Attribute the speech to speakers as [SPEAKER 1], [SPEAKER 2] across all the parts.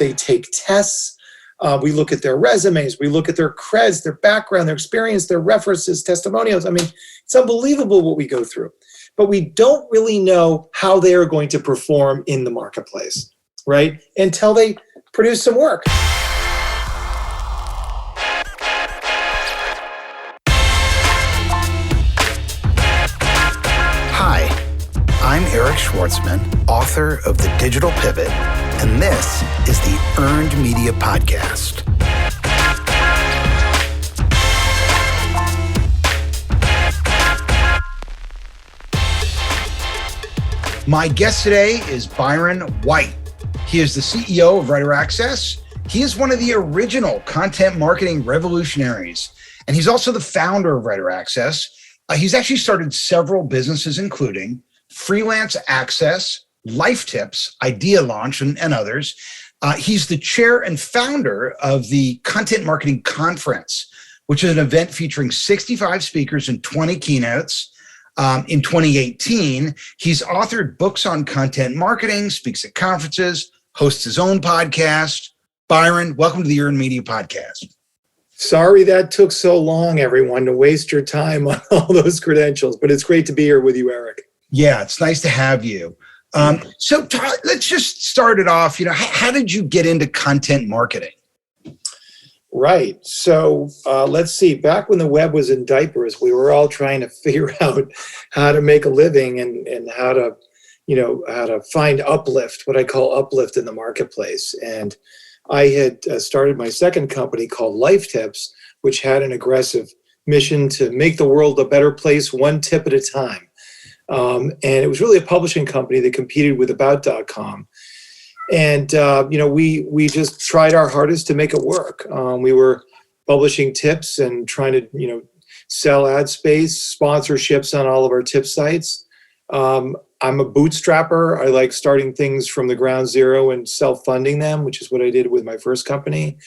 [SPEAKER 1] They take tests. We look at their resumes. We look at their creds, their background, their experience, their references, testimonials. I mean, it's unbelievable what we go through. But we don't really know how they are going to perform in the marketplace, right? Until they produce some work.
[SPEAKER 2] Hi, I'm Eric Schwartzman, author of The Digital Pivot, and this is the Earned Media Podcast. My guest today is Byron White. He is the CEO of Writer Access. He is one of the original content marketing revolutionaries, and he's also the founder of Writer Access. He's actually started several businesses, including Freelance Access, Life Tips, Idea Launch, and others. He's the chair and founder of the Content Marketing Conference, which is an event featuring 65 speakers and 20 keynotes. In 2018, he's authored books on content marketing, speaks at conferences, hosts his own podcast. Byron, welcome to the Earned Media Podcast.
[SPEAKER 1] Sorry that took so long, everyone, to waste your time on all those credentials, but it's great to be here with you, Eric.
[SPEAKER 2] Yeah, it's nice to have you. So let's just start it off. How did you get into content marketing?
[SPEAKER 1] Right. So let's see. Back when the web was in diapers, we were all trying to figure out how to make a living and how to find uplift, what I call uplift in the marketplace. And I had started my second company called Life Tips, which had an aggressive mission to make the world a better place, one tip at a time. And it was really a publishing company that competed with About.com. And, we just tried our hardest to make it work. We were publishing tips and trying to, sell ad space, sponsorships on all of our tip sites. I'm a bootstrapper. I like starting things from the ground zero and self-funding them, which is what I did with my first company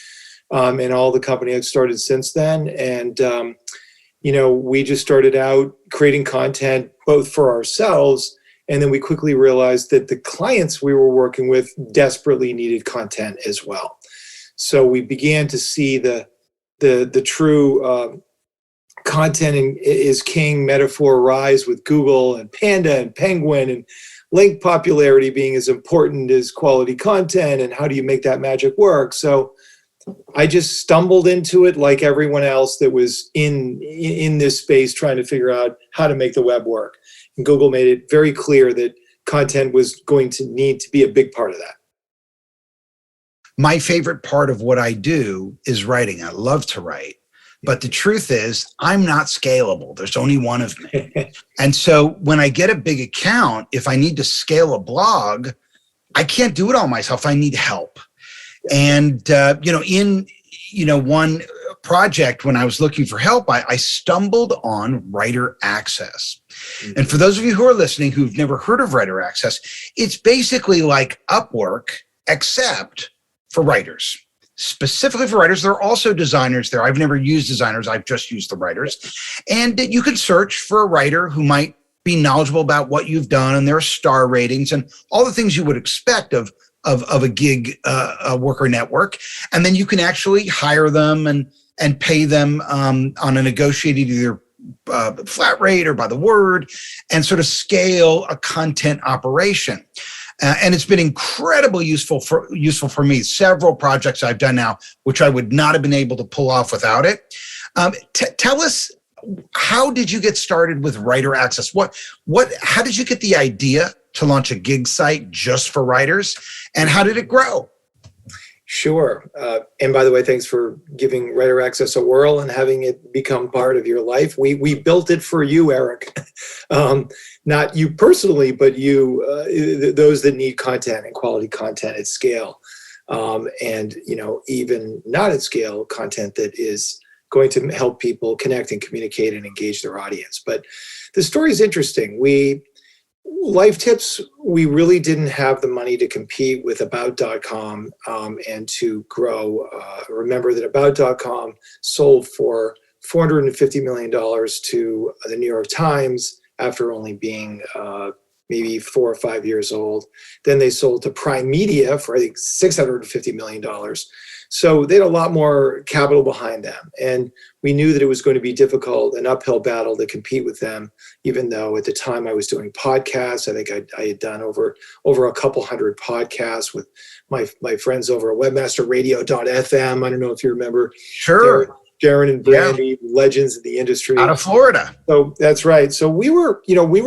[SPEAKER 1] and all the company I've started since then. And, we just started out creating content both for ourselves. And then we quickly realized that the clients we were working with desperately needed content as well. So we began to see the true content is king metaphor rise with Google and Panda and Penguin and link popularity being as important as quality content. And how do you make that magic work? So I just stumbled into it like everyone else that was in this space trying to figure out how to make the web work. And Google made it very clear that content was going to need to be a big part of that.
[SPEAKER 2] My favorite part of what I do is writing. I love to write. But the truth is, I'm not scalable. There's only one of me. And so when I get a big account, if I need to scale a blog, I can't do it all myself. I need help. And, one project when I was looking for help, I stumbled on Writer Access. Mm-hmm. And for those of you who are listening who've never heard of Writer Access, it's basically like Upwork, except for writers. Specifically for writers. There are also designers there. I've never used designers. I've just used the writers. And you can search for a writer who might be knowledgeable about what you've done, and there are star ratings and all the things you would expect of a gig worker network. And then you can actually hire them and pay them on a negotiated either flat rate or by the word, and sort of scale a content operation. And it's been incredibly useful for me. Several projects I've done now, which I would not have been able to pull off without it. Tell us, how did you get started with Writer Access? How did you get the idea to launch a gig site just for writers, and how did it grow?
[SPEAKER 1] Sure. And by the way, thanks for giving Writer Access a whirl and having it become part of your life. We built it for you, Eric. Not you personally, but you, those that need content and quality content at scale. And, even not at scale, content that is going to help people connect and communicate and engage their audience. But the story is interesting. Life Tips, we really didn't have the money to compete with About.com and to grow. Remember that About.com sold for $450 million to the New York Times after only being maybe 4 or 5 years old. Then they sold to Prime Media for, I think, $650 million. So they had a lot more capital behind them. And we knew that it was going to be difficult, an uphill battle to compete with them, even though at the time I was doing podcasts. I think I had done over a couple hundred podcasts with my friends over at webmasterradio.fm. I don't know if you remember.
[SPEAKER 2] Sure.
[SPEAKER 1] Darren and Brandy, legends in the industry.
[SPEAKER 2] Out of Florida.
[SPEAKER 1] So that's right. So we were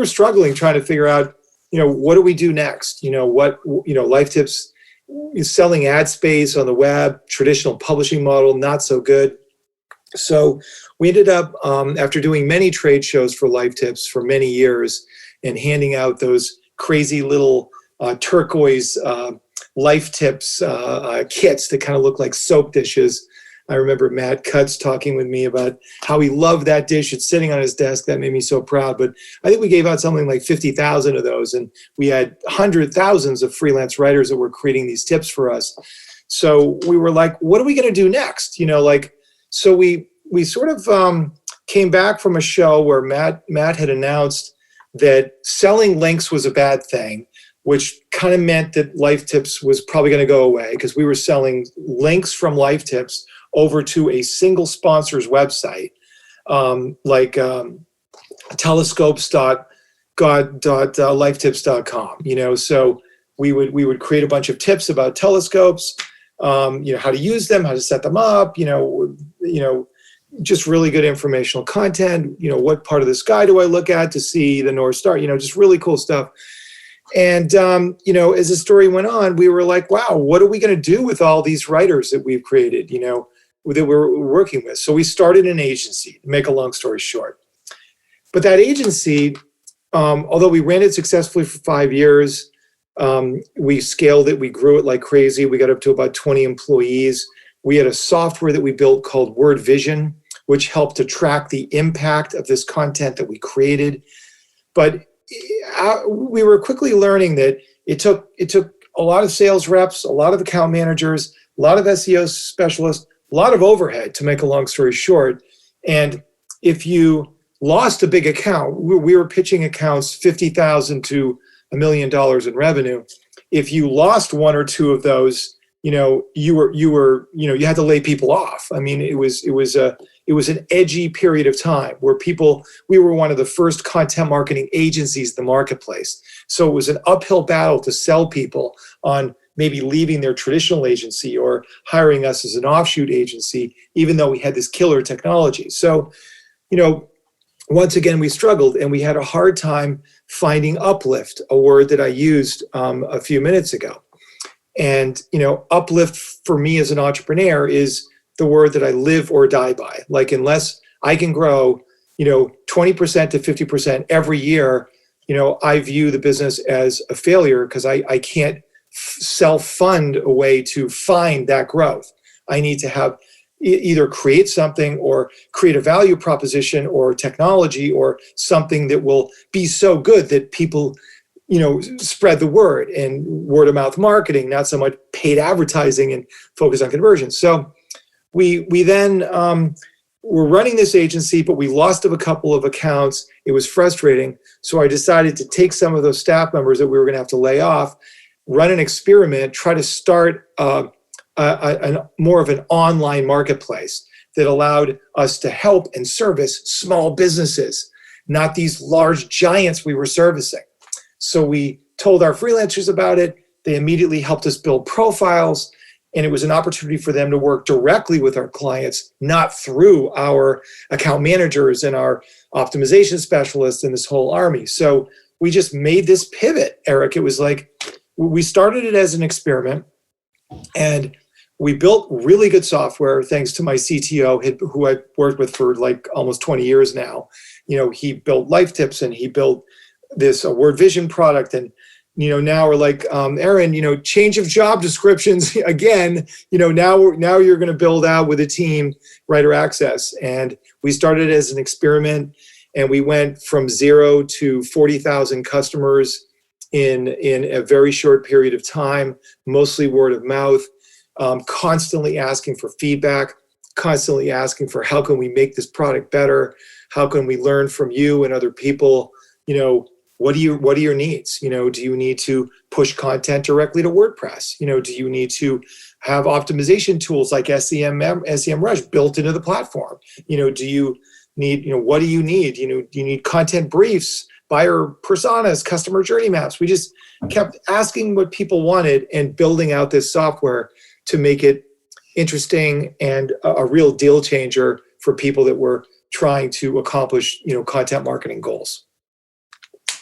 [SPEAKER 1] struggling trying to figure out, what do we do next? Life Tips, selling ad space on the web, traditional publishing model, not so good. So we ended up, after doing many trade shows for Life Tips for many years and handing out those crazy little turquoise Life Tips kits that kind of look like soap dishes. I remember Matt Cutts talking with me about how he loved that dish. It's sitting on his desk. That made me so proud. But I think we gave out something like 50,000 of those. And we had thousands of freelance writers that were creating these tips for us. So we were like, what are we going to do next? So we sort of came back from a show where Matt had announced that selling links was a bad thing, which kind of meant that Life Tips was probably going to go away because we were selling links from Life Tips over to a single sponsor's website, like telescopes.lifetips.com. So we would create a bunch of tips about telescopes, how to use them, how to set them up, just really good informational content. What part of the sky do I look at to see the North Star? Just really cool stuff. And, as the story went on, we were like, wow, what are we going to do with all these writers that we've created, that we're working with? So we started an agency, to make a long story short. But that agency, although we ran it successfully for 5 years, we scaled it, we grew it like crazy. We got up to about 20 employees. We had a software that we built called Word Vision, which helped to track the impact of this content that we created. But we were quickly learning that it took a lot of sales reps, a lot of account managers, a lot of SEO specialists, a lot of overhead, to make a long story short. And if you lost a big account, we were pitching accounts $50,000 to $1 million in revenue. If you lost one or two of those, you had to lay people off. I mean, it was an edgy period of time where we were one of the first content marketing agencies in the marketplace. So it was an uphill battle to sell people on maybe leaving their traditional agency or hiring us as an offshoot agency, even though we had this killer technology. So, once again, we struggled and we had a hard time finding uplift, a word that I used a few minutes ago. And, uplift for me as an entrepreneur is the word that I live or die by. Like, unless I can grow, 20% to 50% every year, I view the business as a failure because I can't self-fund a way to find that growth. I need to have either create something or create a value proposition or technology or something that will be so good that people spread the word, and word of mouth marketing, not so much paid advertising and focus on conversion. So we then were running this agency, but we lost a couple of accounts. It was frustrating. So I decided to take some of those staff members that we were going to have to lay off, run an experiment, try to start more of an online marketplace that allowed us to help and service small businesses, not these large giants we were servicing. So we told our freelancers about it. They immediately helped us build profiles, and it was an opportunity for them to work directly with our clients, not through our account managers and our optimization specialists and this whole army. So we just made this pivot, Eric. It was like, we started it as an experiment, and we built really good software thanks to my CTO, who I've worked with for like almost 20 years now. He built Life Tips, and he built this Word Vision product. And, now we're like, Aaron, change of job descriptions again, now you're going to build out with a team, Writer Access. And we started as an experiment, and we went from 0 to 40,000 customers in a very short period of time, mostly word of mouth, constantly asking for feedback, constantly asking for how can we make this product better? How can we learn from you and other people? what are your needs? Do you need to push content directly to WordPress? Do you need to have optimization tools like SEMrush built into the platform? Do you need, what do you need? Do you need content briefs, buyer personas, customer journey maps? We just kept asking what people wanted and building out this software to make it interesting and a real deal changer for people that were trying to accomplish, content marketing goals.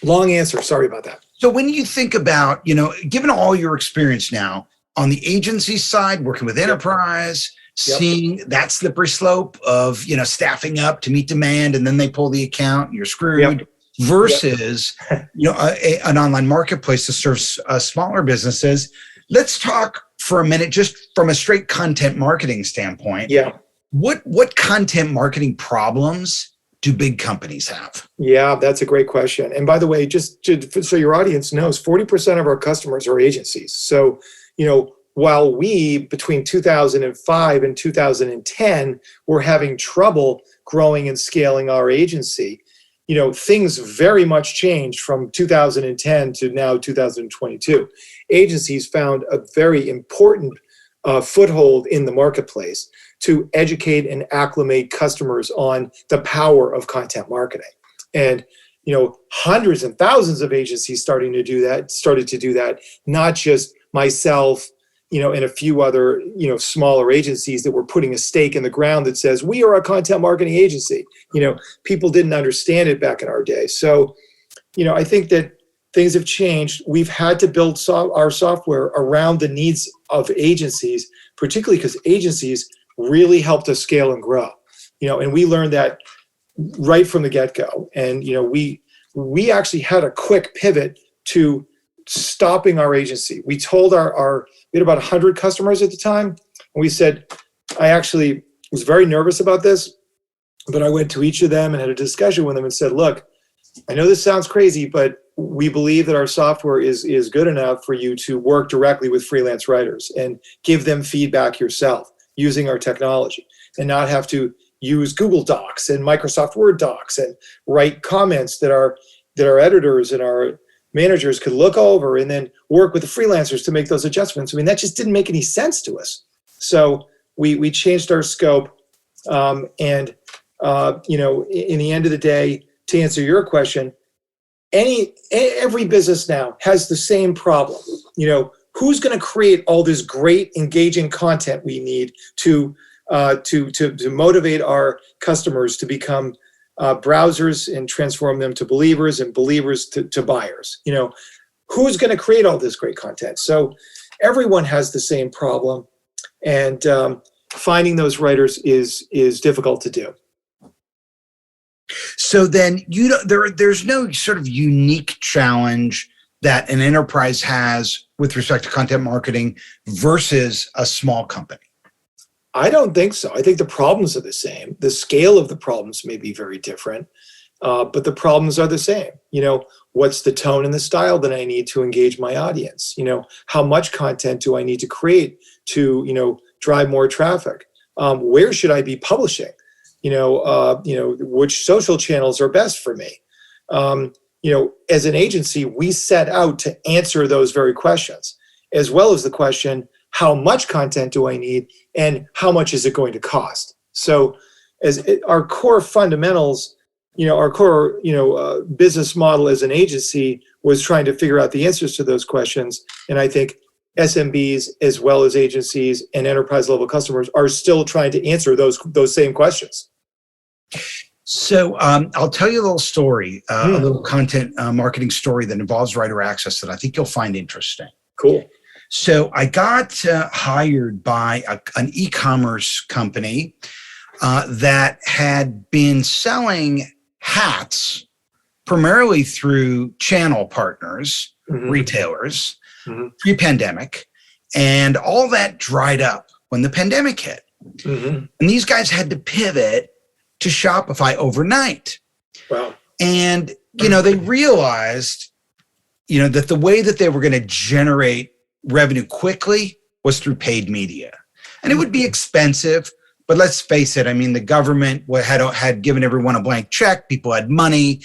[SPEAKER 1] Long answer. Sorry about that.
[SPEAKER 2] So when you think about, given all your experience now on the agency side, working with enterprise, seeing that slippery slope of, staffing up to meet demand and then they pull the account and you're screwed versus, an online marketplace that serves smaller businesses. Let's talk for a minute, just from a straight content marketing standpoint.
[SPEAKER 1] Yeah.
[SPEAKER 2] What content marketing problems do big companies have?
[SPEAKER 1] Yeah, that's a great question. And by the way, just so your audience knows, 40% of our customers are agencies. So, while we, between 2005 and 2010, were having trouble growing and scaling our agency, things very much changed from 2010 to now 2022. Agencies found a very important foothold in the marketplace to educate and acclimate customers on the power of content marketing. And, hundreds and thousands of agencies started to do that, not just myself, and a few other, smaller agencies that were putting a stake in the ground that says, we are a content marketing agency. People didn't understand it back in our day. So, I think that things have changed. We've had to build our software around the needs of agencies, particularly because agencies really helped us scale and grow, and we learned that right from the get-go. And, we actually had a quick pivot to stopping our agency. We told we had about 100 customers at the time. And we said, I actually was very nervous about this, but I went to each of them and had a discussion with them and said, look, I know this sounds crazy, but we believe that our software is good enough for you to work directly with freelance writers and give them feedback yourself using our technology and not have to use Google Docs and Microsoft Word docs and write comments that our editors and our managers could look over and then work with the freelancers to make those adjustments. I mean, that just didn't make any sense to us. So we changed our scope. In the end of the day, to answer your question, every business now has the same problem. Who's going to create all this great, engaging content we need to motivate our customers to become browsers and transform them to believers and believers to buyers? Who's going to create all this great content? So everyone has the same problem, and finding those writers is difficult to do.
[SPEAKER 2] So then there's no sort of unique challenge that an enterprise has with respect to content marketing versus a small company.
[SPEAKER 1] I don't think so. I think the problems are the same. The scale of the problems may be very different, but the problems are the same. What's the tone and the style that I need to engage my audience? How much content do I need to create to, drive more traffic? Where should I be publishing? Which social channels are best for me? As an agency, we set out to answer those very questions, as well as the question, how much content do I need and how much is it going to cost? So our core fundamentals, our core, business model as an agency was trying to figure out the answers to those questions. And I think SMBs, as well as agencies and enterprise level customers, are still trying to answer those same questions.
[SPEAKER 2] So I'll tell you a little story, a little content marketing story that involves Writer Access that I think you'll find interesting.
[SPEAKER 1] Cool.
[SPEAKER 2] So I got hired by an e-commerce company that had been selling hats primarily through channel partners, retailers, pre-pandemic, and all that dried up when the pandemic hit. And these guys had to pivot to Shopify overnight.
[SPEAKER 1] Wow.
[SPEAKER 2] And, they realized, that the way that they were going to generate revenue quickly was through paid media. And it would be expensive, but let's face it, I mean, the government had given everyone a blank check, people had money,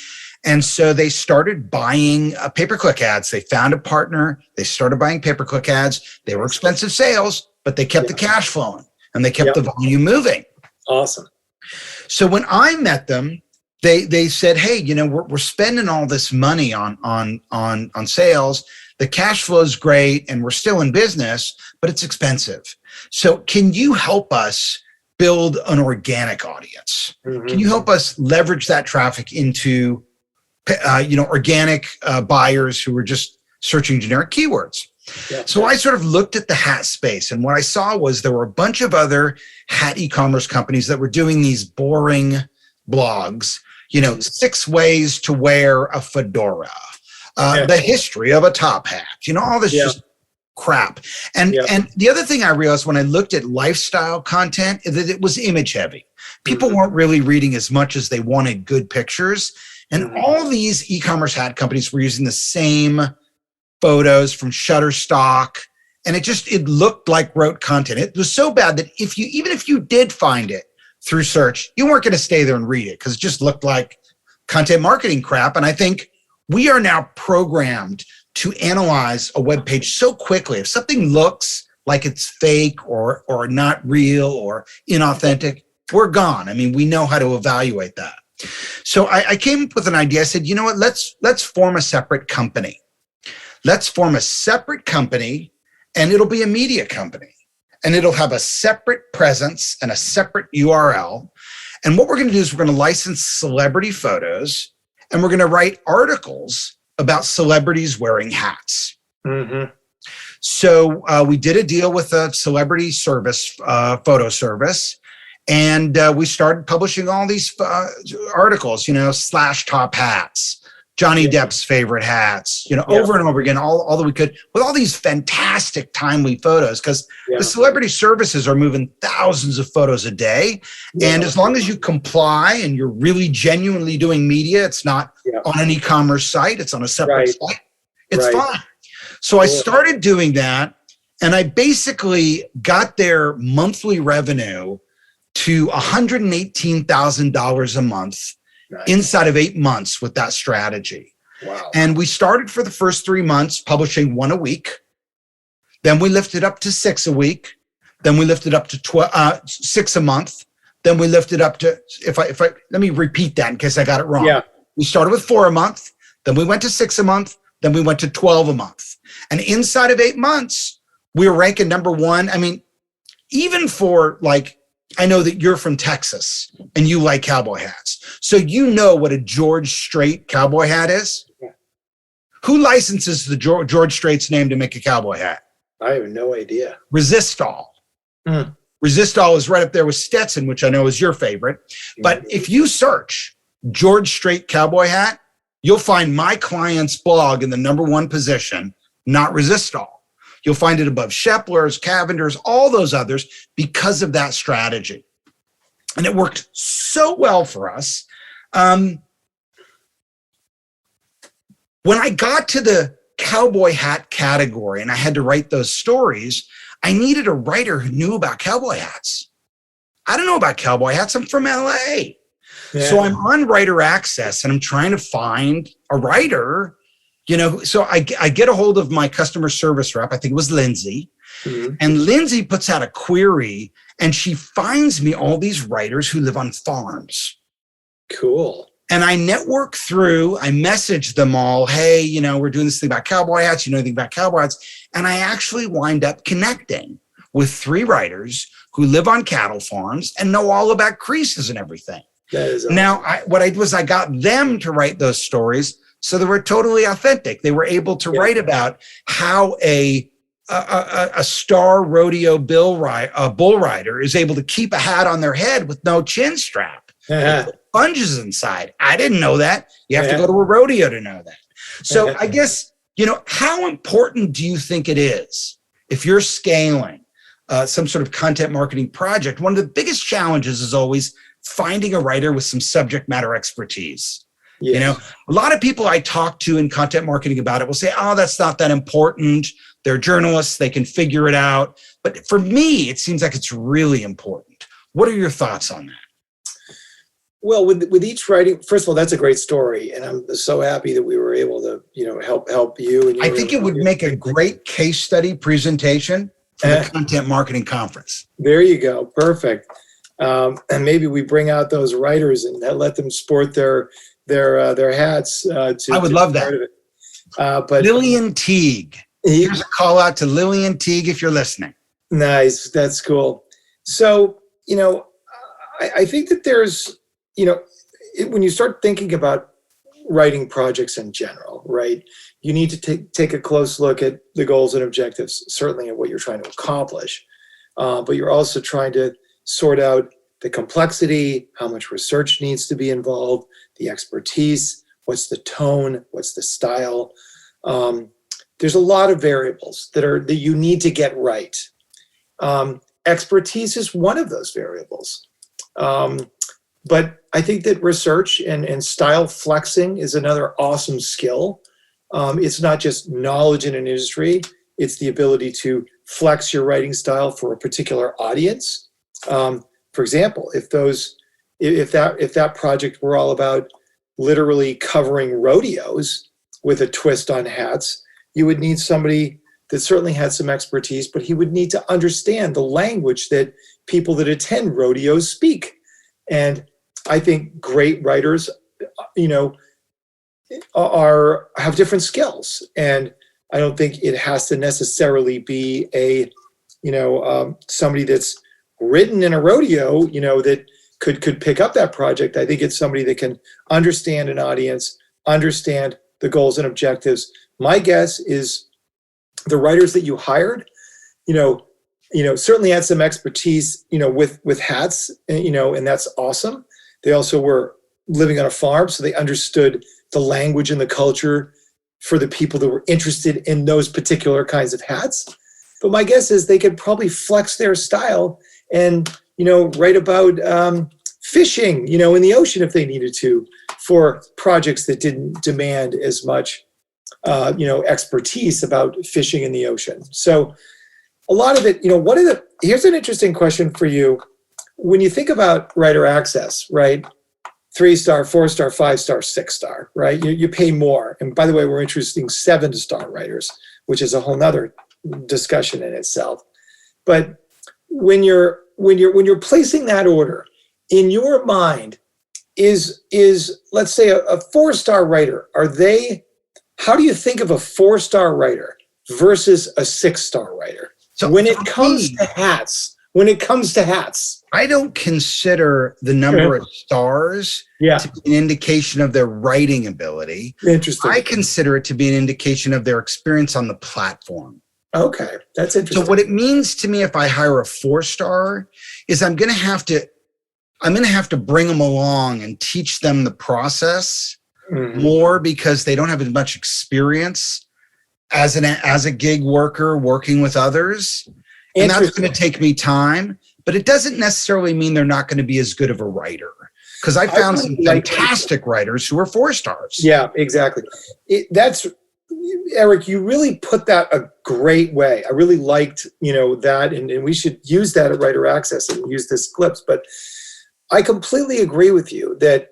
[SPEAKER 2] And so they started buying pay-per-click ads. They found a partner. They started buying pay-per-click ads. They were expensive sales, but they kept the cash flowing and they kept the volume moving.
[SPEAKER 1] Awesome.
[SPEAKER 2] So when I met them, they said, hey, you know, we're spending all this money on sales. The cash flow is great and we're still in business, but it's expensive. So can you help us build an organic audience?
[SPEAKER 1] Mm-hmm.
[SPEAKER 2] Can you help us leverage that traffic into, organic buyers who were just searching generic keywords? Yeah. So I sort of looked at the hat space, and what I saw was there were a bunch of other hat e-commerce companies that were doing these boring blogs, 6 ways to wear a fedora, the history of a top hat, all this just crap. And the other thing I realized when I looked at lifestyle content is that it was image heavy. People weren't really reading as much as they wanted good pictures. And all these e-commerce hat companies were using the same photos from Shutterstock. And it looked like rote content. It was so bad that even if you did find it through search, you weren't going to stay there and read it because it just looked like content marketing crap. And I think we are now programmed to analyze a web page so quickly. If something looks like it's fake or not real or inauthentic, we're gone. I mean, we know how to evaluate that. So I came up with an idea. I said, you know what, let's form a separate company. Let's form a separate company, and it'll be a media company. And it'll have a separate presence and a separate URL. And what we're going to do is we're going to license celebrity photos, and we're going to write articles about celebrities wearing hats. Mm-hmm. So we did a deal with a celebrity service, photo service, and we started publishing all these articles, slash top hats, Johnny Depp's favorite hats, over and over again, all that we could, with all these fantastic, timely photos, because the celebrity services are moving thousands of photos a day. And as long as you comply and you're really genuinely doing media, it's not on an e-commerce site, it's on a separate site, it's fine. So I started doing that, and I basically got their monthly revenue to $118,000 a month. Nice. Inside of 8 months with that strategy. Wow. And we started for the first 3 months publishing 1 a week. Then we lifted up to 6 a week. Then we lifted up to 6 a month. Then we lifted up to, let me repeat that in case I got it wrong. Yeah. We started with 4 a month. Then we went to 6 a month. Then we went to 12 a month. And inside of 8 months, we were ranking number 1. I mean, even for I know that you're from Texas and you like cowboy hats. So you know what a George Strait cowboy hat is? Yeah. Who licenses the George Strait's name to make a cowboy hat?
[SPEAKER 1] I have no idea.
[SPEAKER 2] Resistol. Resistol is right up there with Stetson, which I know is your favorite. But if you search George Strait cowboy hat, you'll find my client's blog in the number 1 position, not Resistol. You'll find it above Shepler's, Cavender's, all those others because of that strategy. And it worked so well for us. When I got to the cowboy hat category and I had to write those stories, I needed a writer who knew about cowboy hats. I don't know about cowboy hats. I'm from LA. Yeah. So I'm on Writer Access and I'm trying to find a writer. So I get a hold of my customer service rep. I think it was Lindsay. Mm-hmm. And Lindsay puts out a query and she finds me all these writers who live on farms.
[SPEAKER 1] Cool.
[SPEAKER 2] And I network through, I message them all, hey, we're doing this thing about cowboy hats. You know anything about cowboy hats? And I actually wind up connecting with 3 writers who live on cattle farms and know all about creases and everything.
[SPEAKER 1] That is awesome.
[SPEAKER 2] Now, I got them to write those stories. So they were totally authentic. They were able to write about how a star rodeo bull rider is able to keep a hat on their head with no chin strap. Sponges inside. I didn't know that. You have to go to a rodeo to know that. So I guess, how important do you think it is if you're scaling some sort of content marketing project? One of the biggest challenges is always finding a writer with some subject matter expertise. Yes. A lot of people I talk to in content marketing about it will say, oh, that's not that important. They're journalists. They can figure it out. But for me, it seems like it's really important. What are your thoughts on that?
[SPEAKER 1] Well, with each writing, first of all, that's a great story, and I'm so happy that we were able to, help you. And you
[SPEAKER 2] I
[SPEAKER 1] were able
[SPEAKER 2] think
[SPEAKER 1] to
[SPEAKER 2] it would make a great case study presentation for the content marketing conference.
[SPEAKER 1] There you go, perfect. And maybe we bring out those writers and let them sport their hats. I
[SPEAKER 2] would love that.
[SPEAKER 1] But
[SPEAKER 2] Lillian Teague. Here's a call out to Lillian Teague if you're listening.
[SPEAKER 1] Nice, that's cool. So I think that there's when you start thinking about writing projects in general, right? You need to take a close look at the goals and objectives, certainly at what you're trying to accomplish, but you're also trying to sort out the complexity, how much research needs to be involved, the expertise, what's the tone, what's the style. There's a lot of variables that you need to get right. Expertise is one of those variables. But I think that research and style flexing is another awesome skill. It's not just knowledge in an industry, it's the ability to flex your writing style for a particular audience. For example, if that project were all about literally covering rodeos with a twist on hats, you would need somebody that certainly had some expertise, but he would need to understand the language that people that attend rodeos speak. And I think great writers, have different skills, and I don't think it has to necessarily be somebody that's written in a rodeo, that could pick up that project. I think it's somebody that can understand an audience, understand the goals and objectives. My guess is the writers that you hired, certainly had some expertise, with hats, and that's awesome. They also were living on a farm, so they understood the language and the culture for the people that were interested in those particular kinds of hats. But my guess is they could probably flex their style and, write about fishing, in the ocean if they needed to, for projects that didn't demand as much, expertise about fishing in the ocean. So a lot of it, here's an interesting question for you. When you think about writer access, right? 3-star, 4-star, 5-star, 6-star, right? You pay more. And by the way, we're introducing 7-star writers, which is a whole nother discussion in itself. But when you're placing that order, in your mind, is let's say a 4-star writer, how do you think of a 4-star writer versus a 6-star writer? So when it comes to hats, I
[SPEAKER 2] don't consider the number of stars to be an indication of their writing ability.
[SPEAKER 1] Interesting.
[SPEAKER 2] I consider it to be an indication of their experience on the platform.
[SPEAKER 1] Okay, that's interesting.
[SPEAKER 2] So what it means to me if I hire a 4-star is I'm going to have to bring them along and teach them the process more, because they don't have as much experience as a gig worker working with others. And that's going to take me time, but it doesn't necessarily mean they're not going to be as good of a writer, because I found some fantastic writers who are 4-stars.
[SPEAKER 1] Yeah, exactly. Eric, you really put that a great way. I really liked, that, and we should use that at Writer Access and use this clips. But I completely agree with you that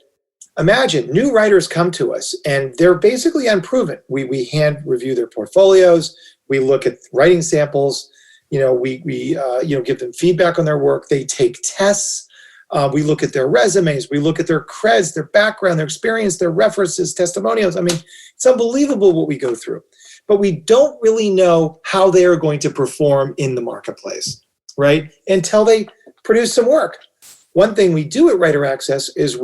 [SPEAKER 1] imagine new writers come to us and they're basically unproven. We hand review their portfolios. We look at writing samples. We give them feedback on their work. They take tests. We look at their resumes. We look at their creds, their background, their experience, their references, testimonials. I mean, it's unbelievable what we go through. But we don't really know how they are going to perform in the marketplace, right? Until they produce some work. One thing we do at Writer Access is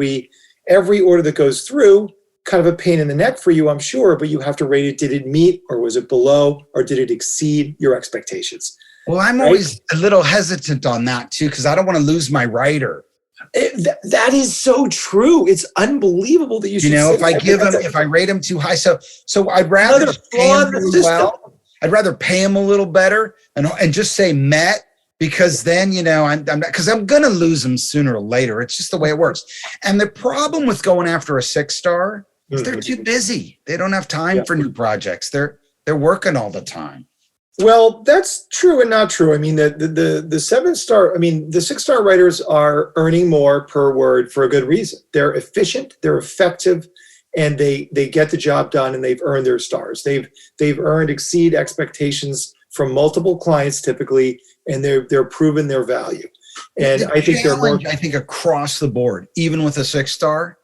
[SPEAKER 1] every order that goes through, kind of a pain in the neck for you, I'm sure, but you have to rate it. Did it meet, or was it below, or did it exceed your expectations?
[SPEAKER 2] Well, I'm always a little hesitant on that too, because I don't want to lose my writer.
[SPEAKER 1] That is so true. It's unbelievable that you should.
[SPEAKER 2] If I rate them too high, so I'd rather pay them really well. I'd rather pay them a little better and just say met, because then I'm gonna lose them sooner or later. It's just the way it works. And the problem with going after a 6-star is they're too busy. They don't have time for new projects. They're working all the time.
[SPEAKER 1] Well, that's true and not true. I mean, the 7-star, I mean, the 6-star writers are earning more per word for a good reason. They're efficient, they're effective, and they get the job done, and they've earned their stars. They've earned exceed expectations from multiple clients typically, and they're proven their value. And
[SPEAKER 2] The
[SPEAKER 1] I think they're more.
[SPEAKER 2] challenge, I think, across the board, even with a 6-star,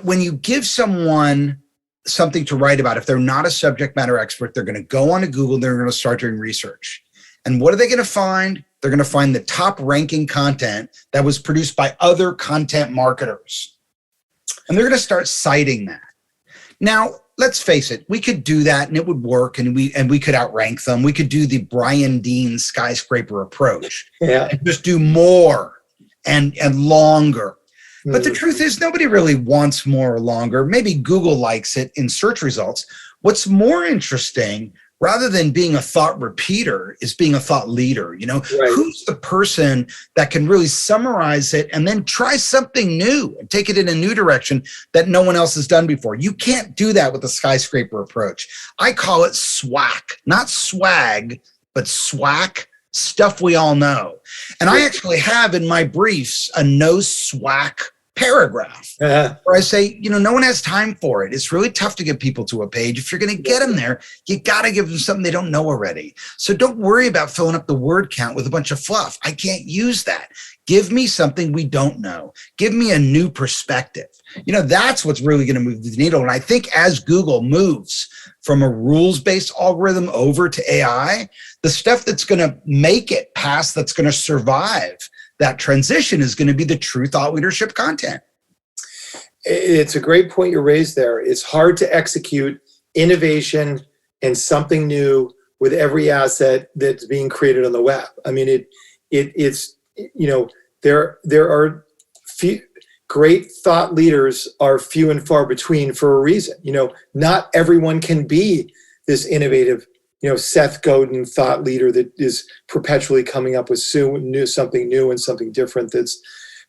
[SPEAKER 2] when you give someone something to write about, if they're not a subject matter expert, they're going to go onto Google, they're going to start doing research. And what are they going to find? They're going to find the top ranking content that was produced by other content marketers. And they're going to start citing that. Now, let's face it, we could do that and it would work, and we could outrank them. We could do the Brian Dean skyscraper approach.
[SPEAKER 1] Yeah.
[SPEAKER 2] And just do more and longer. But the truth is, nobody really wants more or longer. Maybe Google likes it in search results. What's more interesting, rather than being a thought repeater, is being a thought leader.
[SPEAKER 1] Right.
[SPEAKER 2] Who's the person that can really summarize it and then try something new and take it in a new direction that no one else has done before? You can't do that with the skyscraper approach. I call it SWAC, not swag, but SWAC. Stuff we all know. And I actually have in my briefs a no SWAC paragraph where I say, no one has time for it. It's really tough to get people to a page. If you're going to get them there, you got to give them something they don't know already. So don't worry about filling up the word count with a bunch of fluff. I can't use that. Give me something we don't know. Give me a new perspective. That's what's really going to move the needle. And I think as Google moves from a rules-based algorithm over to AI, the stuff that's going to make it past, that's going to survive that transition, is going to be the true thought leadership content.
[SPEAKER 1] It's a great point you raised there. It's hard to execute innovation and something new with every asset that's being created on the web. I mean, it's there are few great thought leaders are few and far between for a reason. Not everyone can be this innovative, Seth Godin thought leader that is perpetually coming up with something new and something different.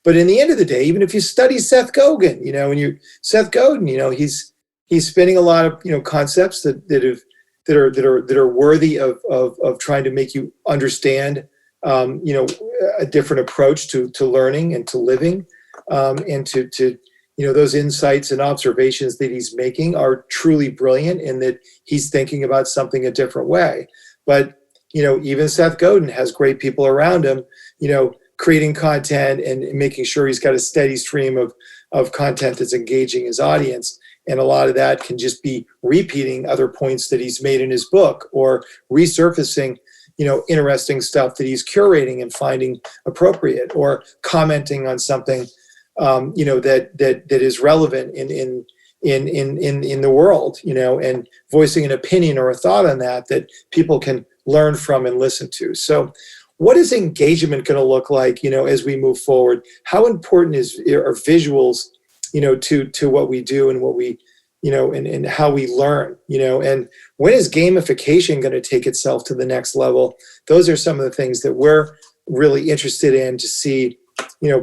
[SPEAKER 1] But in the end of the day, even if you study Seth Godin, he's spinning a lot of concepts that are worthy of trying to make you understand a different approach to learning and to living, and to those insights and observations that he's making are truly brilliant, in that he's thinking about something a different way. But even Seth Godin has great people around him, creating content and making sure he's got a steady stream of content that's engaging his audience. And a lot of that can just be repeating other points that he's made in his book, or resurfacing interesting stuff that he's curating and finding appropriate, or commenting on something that is relevant in the world, and voicing an opinion or a thought on that people can learn from and listen to. So what is engagement going to look like, as we move forward? How important are visuals, to what we do and what we, and how we learn, and when is gamification going to take itself to the next level? Those are some of the things that we're really interested in to see.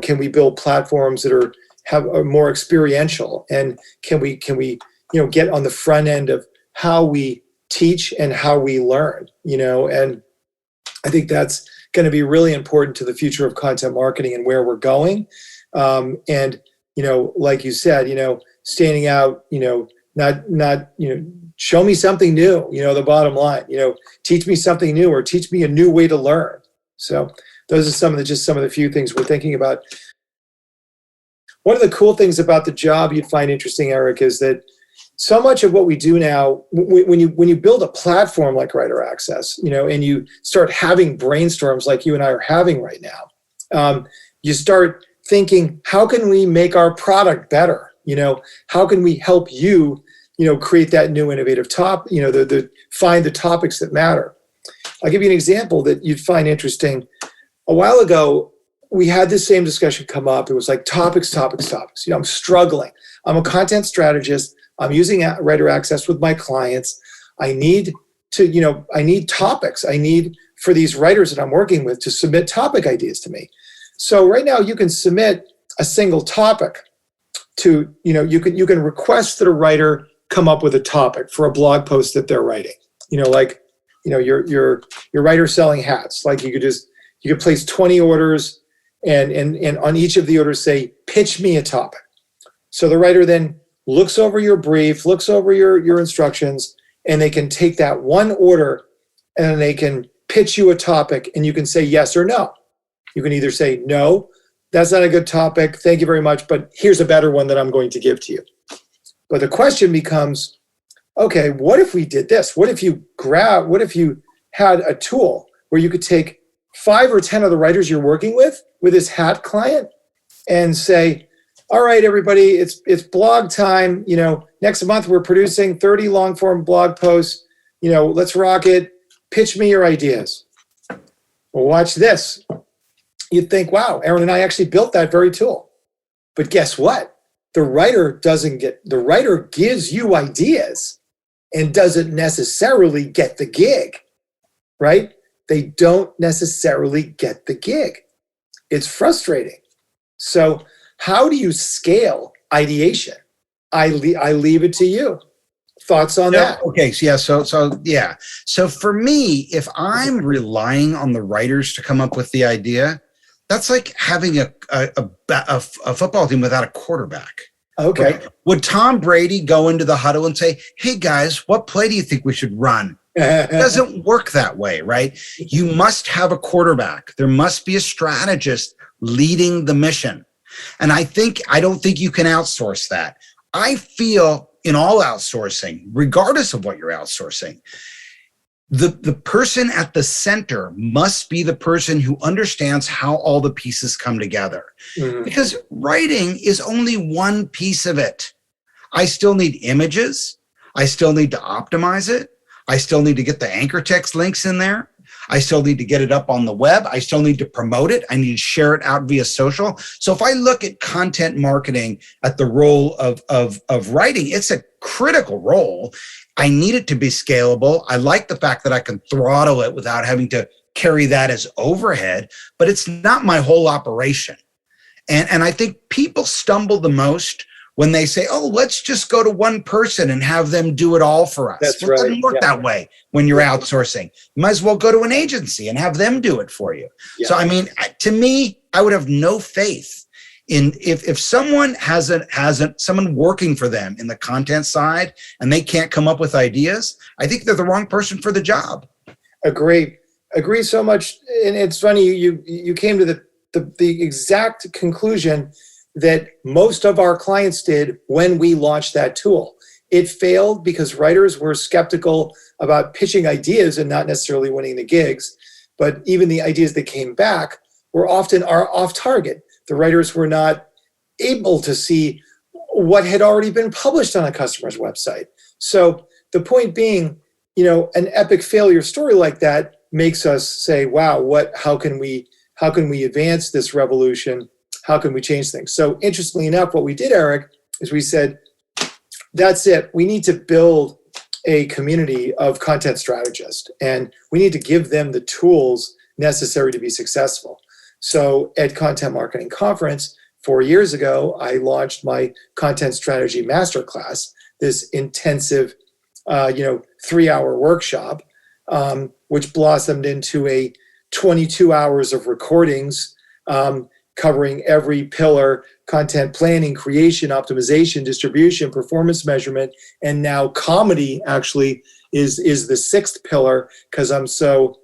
[SPEAKER 1] Can we build platforms that are more experiential, and can we get on the front end of how we teach and how we learn, and I think that's going to be really important to the future of content marketing and where we're going. And like you said, standing out, not show me something new, the bottom line, teach me something new, or teach me a new way to learn. So those are some of the few things we're thinking about. One of the cool things about the job you'd find interesting, Eric, is that so much of what we do now, when you build a platform like Writer Access, and you start having brainstorms like you and I are having right now, you start thinking, how can we make our product better? How can we help you, create that new innovative find the topics that matter? I'll give you an example that you'd find interesting. A while ago, we had this same discussion come up. It was like topics. I'm struggling. I'm a content strategist. I'm using Writer Access with my clients. I need topics. I need for these writers that I'm working with to submit topic ideas to me. So right now you can submit a single topic to, you can request that a writer come up with a topic for a blog post that they're writing. Like your writer selling hats. Like you could place 20 orders and on each of the orders say, pitch me a topic. So the writer then looks over your brief, looks over your instructions, and they can take that one order and they can pitch you a topic, and you can say yes or no. You can either say, no, that's not a good topic, thank you very much, but here's a better one that I'm going to give to you. But the question becomes, okay, what if we did this? What if you had a tool where you could take 5 or 10 of the writers you're working with this hat client and say, all right, everybody, it's blog time. Next month we're producing 30 long form blog posts. Let's rock it. Pitch me your ideas. Well, watch this. You'd think, wow, Aaron and I actually built that very tool. But guess what? The writer gives you ideas and doesn't necessarily get the gig, right? They don't necessarily get the gig. It's frustrating. So how do you scale ideation? I leave it to you. Thoughts on that?
[SPEAKER 2] Okay, so yeah. So for me, if I'm relying on the writers to come up with the idea, that's like having a football team without a quarterback.
[SPEAKER 1] Okay.
[SPEAKER 2] Right? Would Tom Brady go into the huddle and say, hey guys, what play do you think we should run? It doesn't work that way, right? You must have a quarterback. There must be a strategist leading the mission. And I don't think you can outsource that. I feel in all outsourcing, regardless of what you're outsourcing, the person at the center must be the person who understands how all the pieces come together. Mm-hmm. Because writing is only one piece of it. I still need images. I still need to optimize it. I still need to get the anchor text links in there. I still need to get it up on the web. I still need to promote it. I need to share it out via social. So if I look at content marketing at the role of writing, it's a critical role. I need it to be scalable. I like the fact that I can throttle it without having to carry that as overhead, but it's not my whole operation. And I think people stumble the most when they say, oh, let's just go to one person and have them do it all for us.
[SPEAKER 1] That's
[SPEAKER 2] It doesn't work that way when you're outsourcing. You might as well go to an agency and have them do it for you. Yeah. So, I mean, to me, I would have no faith in if someone hasn't someone working for them in the content side and they can't come up with ideas, I think they're the wrong person for the job.
[SPEAKER 1] Agree so much. And it's funny, you came to the exact conclusion that most of our clients did when we launched that tool. It failed because writers were skeptical about pitching ideas and not necessarily winning the gigs. But even the ideas that came back were often off target. The writers were not able to see what had already been published on a customer's website. So the point being, an epic failure story like that makes us say, wow, how can we advance this revolution? How can we change things? So interestingly enough, what we did, Eric, is we said, that's it. We need to build a community of content strategists, and we need to give them the tools necessary to be successful. So at Content Marketing Conference 4 years ago, I launched my Content Strategy Masterclass, this intensive, 3-hour workshop, which blossomed into a 22 hours of recordings, covering every pillar: content planning, creation, optimization, distribution, performance measurement, and now comedy actually is the 6th pillar, because I'm so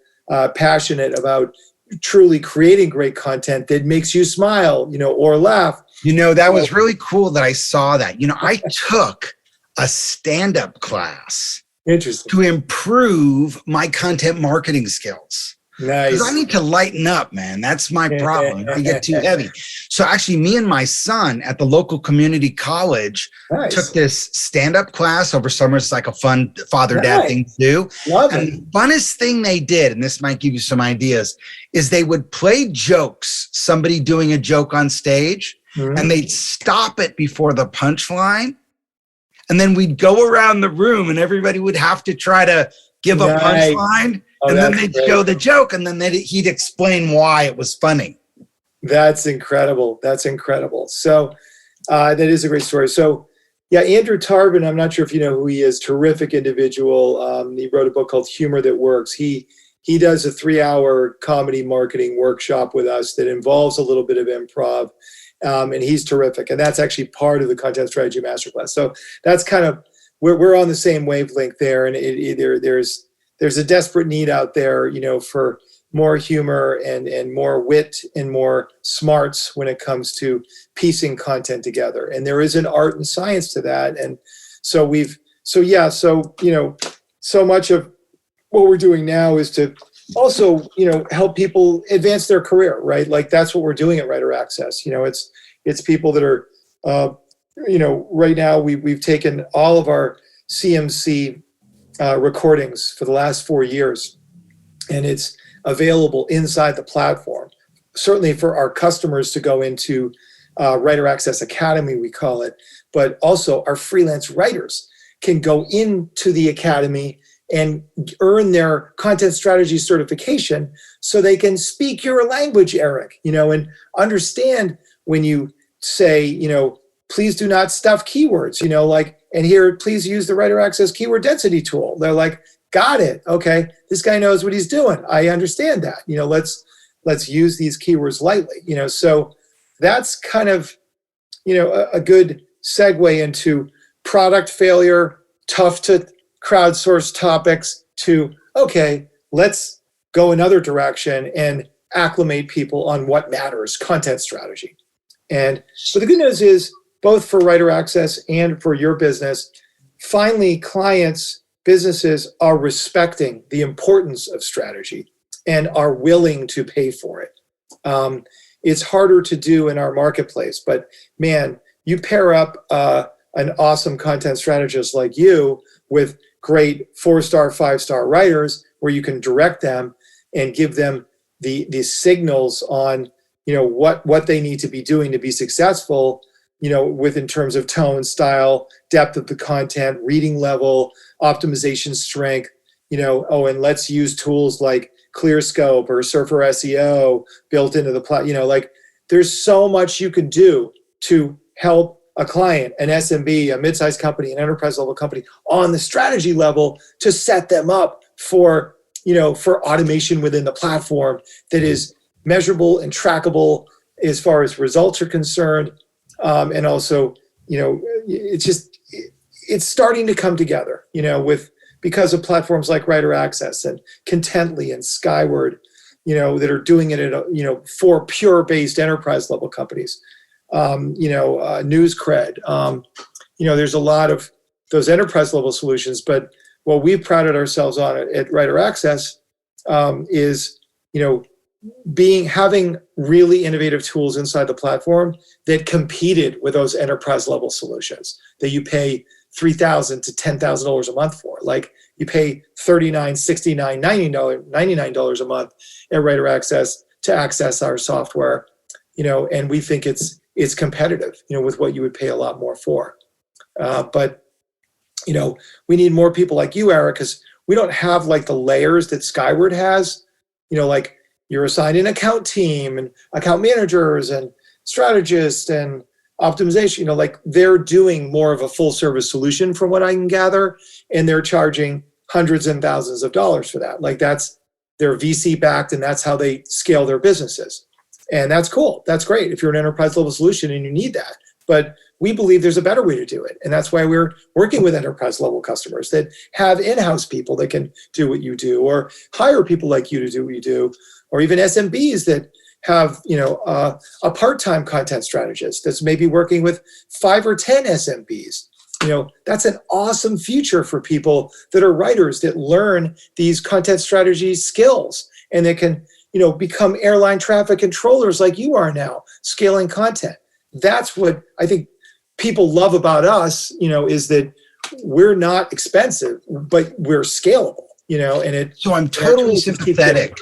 [SPEAKER 1] passionate about truly creating great content that makes you smile, or laugh.
[SPEAKER 2] That was really cool that I saw that. I took a stand-up class to improve my content marketing skills.
[SPEAKER 1] Nice.
[SPEAKER 2] Because I need to lighten up, man. That's my problem. I get too heavy. So actually, me and my son at the local community college took this stand-up class over summer. It's like a fun father-dad thing to do.
[SPEAKER 1] Love
[SPEAKER 2] and
[SPEAKER 1] it.
[SPEAKER 2] The funnest thing they did, and this might give you some ideas, is they would play jokes, somebody doing a joke on stage, and they'd stop it before the punchline. And then we'd go around the room and everybody would have to try to give a punchline. And then they'd show the joke, and then he'd explain why it was funny.
[SPEAKER 1] That's incredible. So that is a great story. So Yeah, Andrew Tarvin, I'm not sure if you know who he is, terrific individual. He wrote a book called Humor That Works. He does a 3-hour comedy marketing workshop with us that involves a little bit of improv. And he's terrific. And that's actually part of the Content Strategy Masterclass. So that's kind of, we're on the same wavelength there. And there's a desperate need out there, for more humor and more wit and more smarts when it comes to piecing content together. And there is an art and science to that. And so so much of what we're doing now is to also, help people advance their career, right? Like that's what we're doing at Writer Access. It's people that are, right now we've taken all of our CMC recordings for the last 4 years, and it's available inside the platform. Certainly for our customers to go into Writer Access Academy, we call it, but also our freelance writers can go into the academy and earn their content strategy certification so they can speak your language, Eric, and understand when you say, please do not stuff keywords, and here, please use the Writer Access keyword density tool. They're like, got it. Okay. This guy knows what he's doing. I understand that, let's use these keywords lightly, so that's kind of, a good segue into product failure, tough to crowdsource topics to, okay, let's go another direction and acclimate people on what matters, content strategy. And so the good news is both for Writer Access and for your business, finally clients, businesses are respecting the importance of strategy and are willing to pay for it. It's harder to do in our marketplace, but man, you pair up an awesome content strategist like you with great 4-star, 5-star writers where you can direct them and give them the signals on, what they need to be doing to be successful, with in terms of tone, style, depth of the content, reading level, optimization strength, and let's use tools like ClearScope or Surfer SEO built into the platform. There's so much you can do to help a client, an SMB, a mid-sized company, an enterprise level company on the strategy level to set them up for automation within the platform that is measurable and trackable as far as results are concerned. And also, it's starting to come together, because of platforms like Writer Access and Contently and Skyward, that are doing it for pure based enterprise level companies. NewsCred, there's a lot of those enterprise level solutions, but what we've prided ourselves on at Writer Access is, having really innovative tools inside the platform that competed with those enterprise level solutions that you pay $3,000 to $10,000 a month for. Like you pay $39, $69, $99 a month at Writer Access to access our software, and we think it's competitive, with what you would pay a lot more for. But we need more people like you, Eric, because we don't have like the layers that Skyward has, like you're assigned an account team and account managers and strategists and optimization, like they're doing more of a full service solution from what I can gather. And they're charging hundreds and thousands of dollars for that. Like that's, they're VC backed and that's how they scale their businesses. And that's cool. That's great if you're an enterprise level solution and you need that. But we believe there's a better way to do it. And that's why we're working with enterprise level customers that have in-house people that can do what you do, or hire people like you to do what you do, or even SMBs that have, a part-time content strategist that's maybe working with 5 or 10 SMBs. That's an awesome future for people that are writers that learn these content strategy skills and they can, become airline traffic controllers like you are now, scaling content. That's what I think people love about us, is that we're not expensive, but we're scalable, and it.
[SPEAKER 2] So I'm totally sympathetic.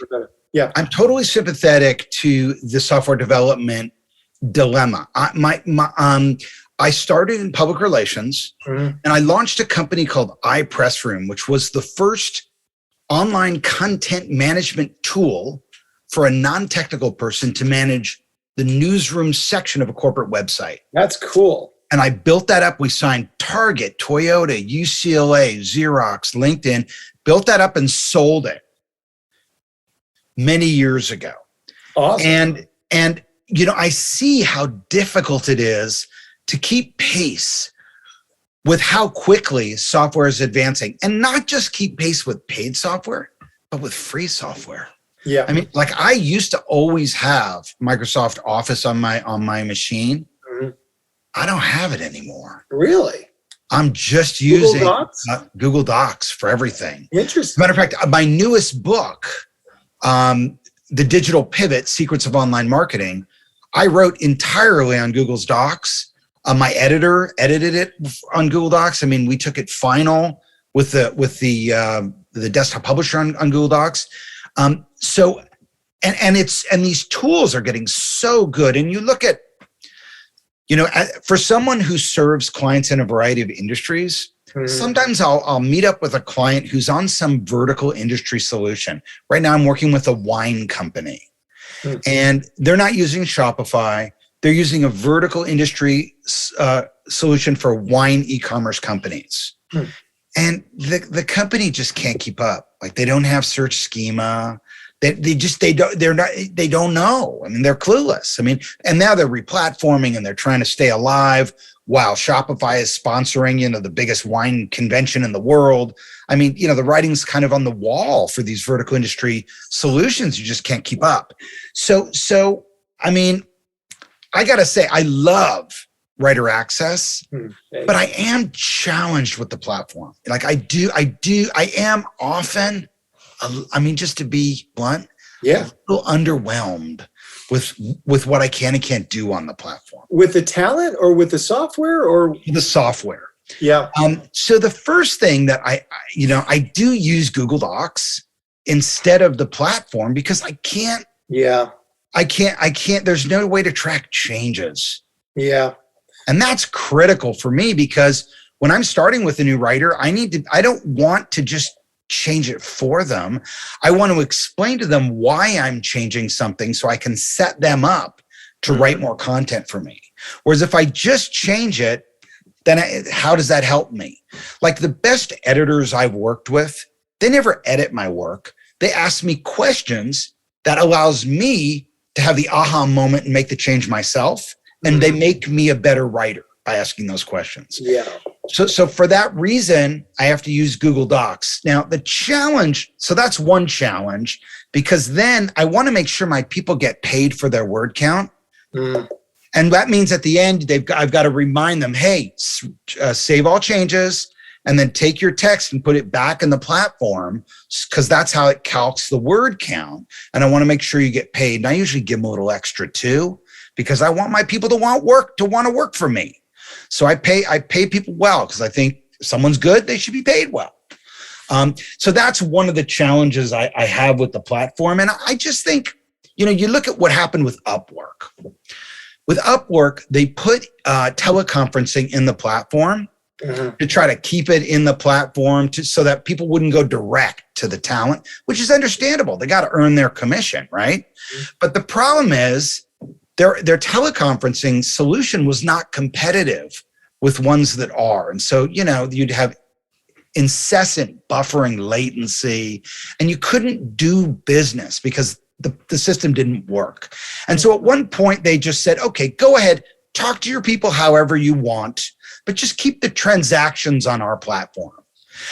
[SPEAKER 1] Yeah.
[SPEAKER 2] I'm totally sympathetic to the software development dilemma. I started in public relations, and I launched a company called iPressroom, which was the first online content management tool for a non-technical person to manage the newsroom section of a corporate website.
[SPEAKER 1] That's cool.
[SPEAKER 2] And I built that up. We signed Target, Toyota, UCLA, Xerox, LinkedIn, built that up and sold it many years ago.
[SPEAKER 1] Awesome.
[SPEAKER 2] And I see how difficult it is to keep pace with how quickly software is advancing, and not just keep pace with paid software, but with free software.
[SPEAKER 1] Yeah.
[SPEAKER 2] I mean, like I used to always have Microsoft Office on my machine.
[SPEAKER 1] Mm-hmm.
[SPEAKER 2] I don't have it anymore.
[SPEAKER 1] Really?
[SPEAKER 2] I'm just
[SPEAKER 1] Google
[SPEAKER 2] using
[SPEAKER 1] Docs?
[SPEAKER 2] Google Docs for everything.
[SPEAKER 1] Interesting.
[SPEAKER 2] Matter of fact, my newest book, The Digital Pivot, Secrets of Online Marketing, I wrote entirely on Google's Docs. My editor edited it on Google Docs. I mean, we took it final with the desktop publisher on Google Docs. So these tools are getting so good. And you look at, for someone who serves clients in a variety of industries, sometimes I'll meet up with a client who's on some vertical industry solution. Right now, I'm working with a wine company, and they're not using Shopify. They're using a vertical industry solution for wine e-commerce companies. And the company just can't keep up. Like they don't have search schema. They don't know. I mean, they're clueless. I mean, and now they're replatforming and they're trying to stay alive while Shopify is sponsoring, the biggest wine convention in the world. I mean, the writing's kind of on the wall for these vertical industry solutions. You just can't keep up. So I mean, I got to say, I love writer access, but I am challenged with the platform. Like I am often, just to be blunt, a little underwhelmed with what I can and can't do on the platform.
[SPEAKER 1] With the talent or with the software or?
[SPEAKER 2] The software.
[SPEAKER 1] Yeah.
[SPEAKER 2] So the first thing that I do use Google Docs instead of the platform because I can't. Yeah. I can't, there's no way to track changes.
[SPEAKER 1] Yeah.
[SPEAKER 2] And that's critical for me because when I'm starting with a new writer, I don't want to just change it for them. I want to explain to them why I'm changing something so I can set them up to write more content for me. Whereas if I just change it, then how does that help me? Like the best editors I've worked with, they never edit my work. They ask me questions that allows me to have the aha moment and make the change myself. And they make me a better writer by asking those questions.
[SPEAKER 1] Yeah.
[SPEAKER 2] So for that reason, I have to use Google Docs. Now the challenge, so that's one challenge, because then I want to make sure my people get paid for their word count. And that means at the end, I've got to remind them, hey, save all changes and then take your text and put it back in the platform because that's how it calcs the word count. And I want to make sure you get paid. And I usually give them a little extra too, because I want my people to want to work for me. So I pay people well because I think if someone's good, they should be paid well. So that's one of the challenges I have with the platform. And I just think, you look at what happened with Upwork. With Upwork, they put teleconferencing in the platform to try to keep it in the platform so that people wouldn't go direct to the talent, which is understandable. They got to earn their commission, right? But the problem is their teleconferencing solution was not competitive with ones that are. And so, you'd have incessant buffering latency and you couldn't do business because the system didn't work. And so at one point they just said, okay, go ahead, talk to your people however you want, but just keep the transactions on our platform.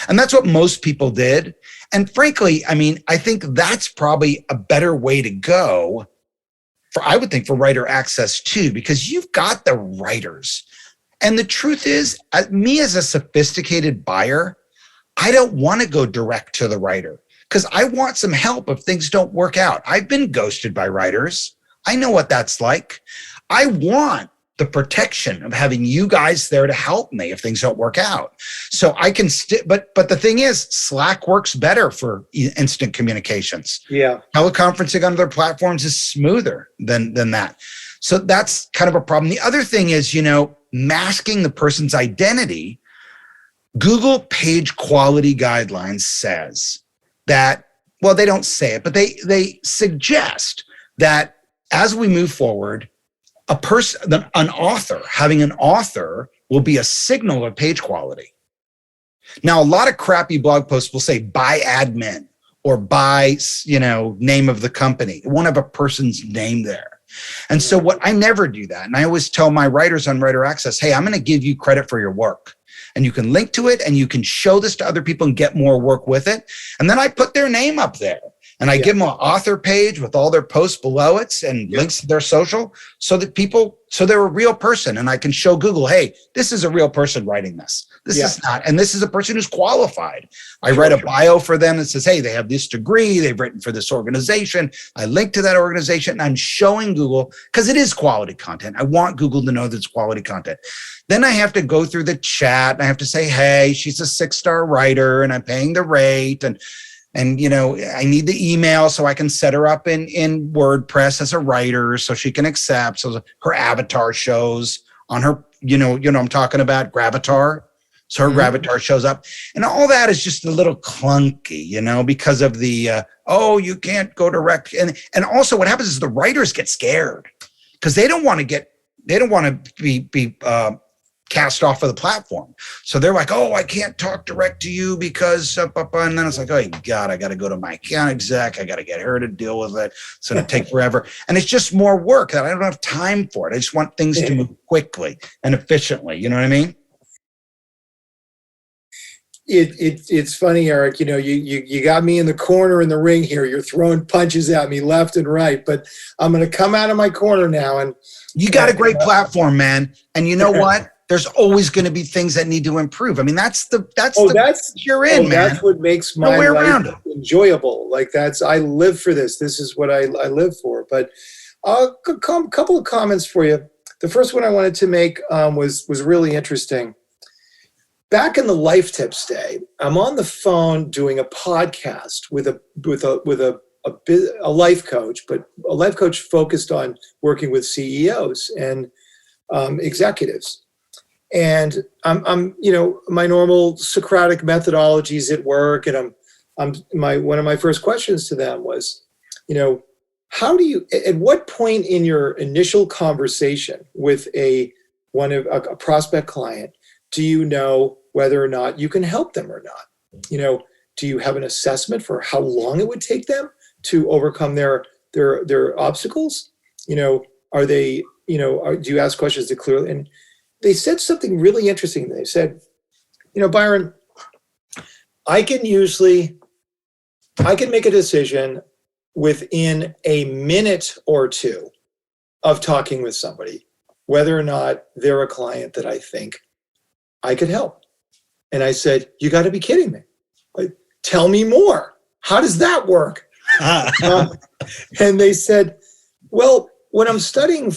[SPEAKER 2] And that's what most people did. And frankly, I think that's probably a better way to go I would think for writer access too, because you've got the writers. And the truth is, me as a sophisticated buyer, I don't want to go direct to the writer because I want some help if things don't work out. I've been ghosted by writers. I know what that's like. I want the protection of having you guys there to help me if things don't work out. So I can but the thing is, Slack works better for instant communications. Yeah. Teleconferencing on other platforms is smoother than that. So that's kind of a problem. The other thing is, masking the person's identity. Google Page Quality Guidelines says that, well, they don't say it, but they suggest that as we move forward, an author, having an author will be a signal of page quality. Now, a lot of crappy blog posts will say by admin or by, name of the company. It won't have a person's name there. And so what I never do that. And I always tell my writers on Writer Access, hey, I'm going to give you credit for your work. And you can link to it and you can show this to other people and get more work with it. And then I put their name up there and I give them an author page with all their posts below it and links to their social so that they're a real person. And I can show Google, hey, this is a real person writing this. This is not, and this is a person who's qualified. I write a bio for them that says, hey, they have this degree, they've written for this organization. I link to that organization and I'm showing Google, because it is quality content. I want Google to know that it's quality content. Then I have to go through the chat and I have to say, hey, she's a 6-star writer and I'm paying the rate. And I need the email so I can set her up in WordPress as a writer so she can accept. So her avatar shows on her, I'm talking about Gravatar. So her Gravatar shows up. And all that is just a little clunky, because of the, you can't go direct. And also what happens is the writers get scared because they don't want to be cast off of the platform. So they're like, I can't talk direct to you because, and then it's like, oh God, I got to go to my account exec. I got to get her to deal with it. It's going to take forever. And it's just more work that I don't have time for it. I just want things to move quickly and efficiently. You know what I mean?
[SPEAKER 1] It's funny, Eric, you got me in the corner in the ring here. You're throwing punches at me left and right, but I'm going to come out of my corner now. And
[SPEAKER 2] you got a great platform, man. And you know what? There's always going to be things that need to improve. I mean, that's you're in, man.
[SPEAKER 1] That's what makes my life enjoyable. I live for this. This is what I live for. But a couple of comments for you. The first one I wanted to make was really interesting. Back in the Life Tips day, I'm on the phone doing a podcast with a life coach, but a life coach focused on working with CEOs and executives. And I'm my normal Socratic methodologies at work, and one of my first questions to them was, how do you, at what point in your initial conversation with a prospect client do you know whether or not you can help them or not? Do you have an assessment for how long it would take them to overcome their obstacles? Are they, do you ask questions to clearly? And they said something really interesting. They said, Byron, I can make a decision within a minute or two of talking with somebody, whether or not they're a client that I think I could help. And I said, you got to be kidding me. Tell me more. How does that work? And they said, well, what I'm studying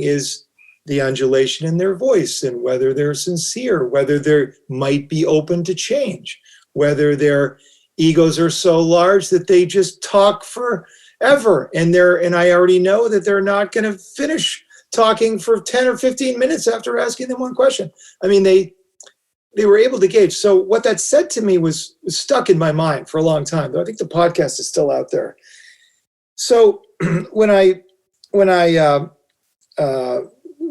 [SPEAKER 1] is the undulation in their voice and whether they're sincere, whether they might be open to change, whether their egos are so large that they just talk forever. And I already know that they're not going to finish talking for 10 or 15 minutes after asking them one question. I mean, they were able to gauge. So what that said to me was stuck in my mind for a long time, though I think the podcast is still out there. So when I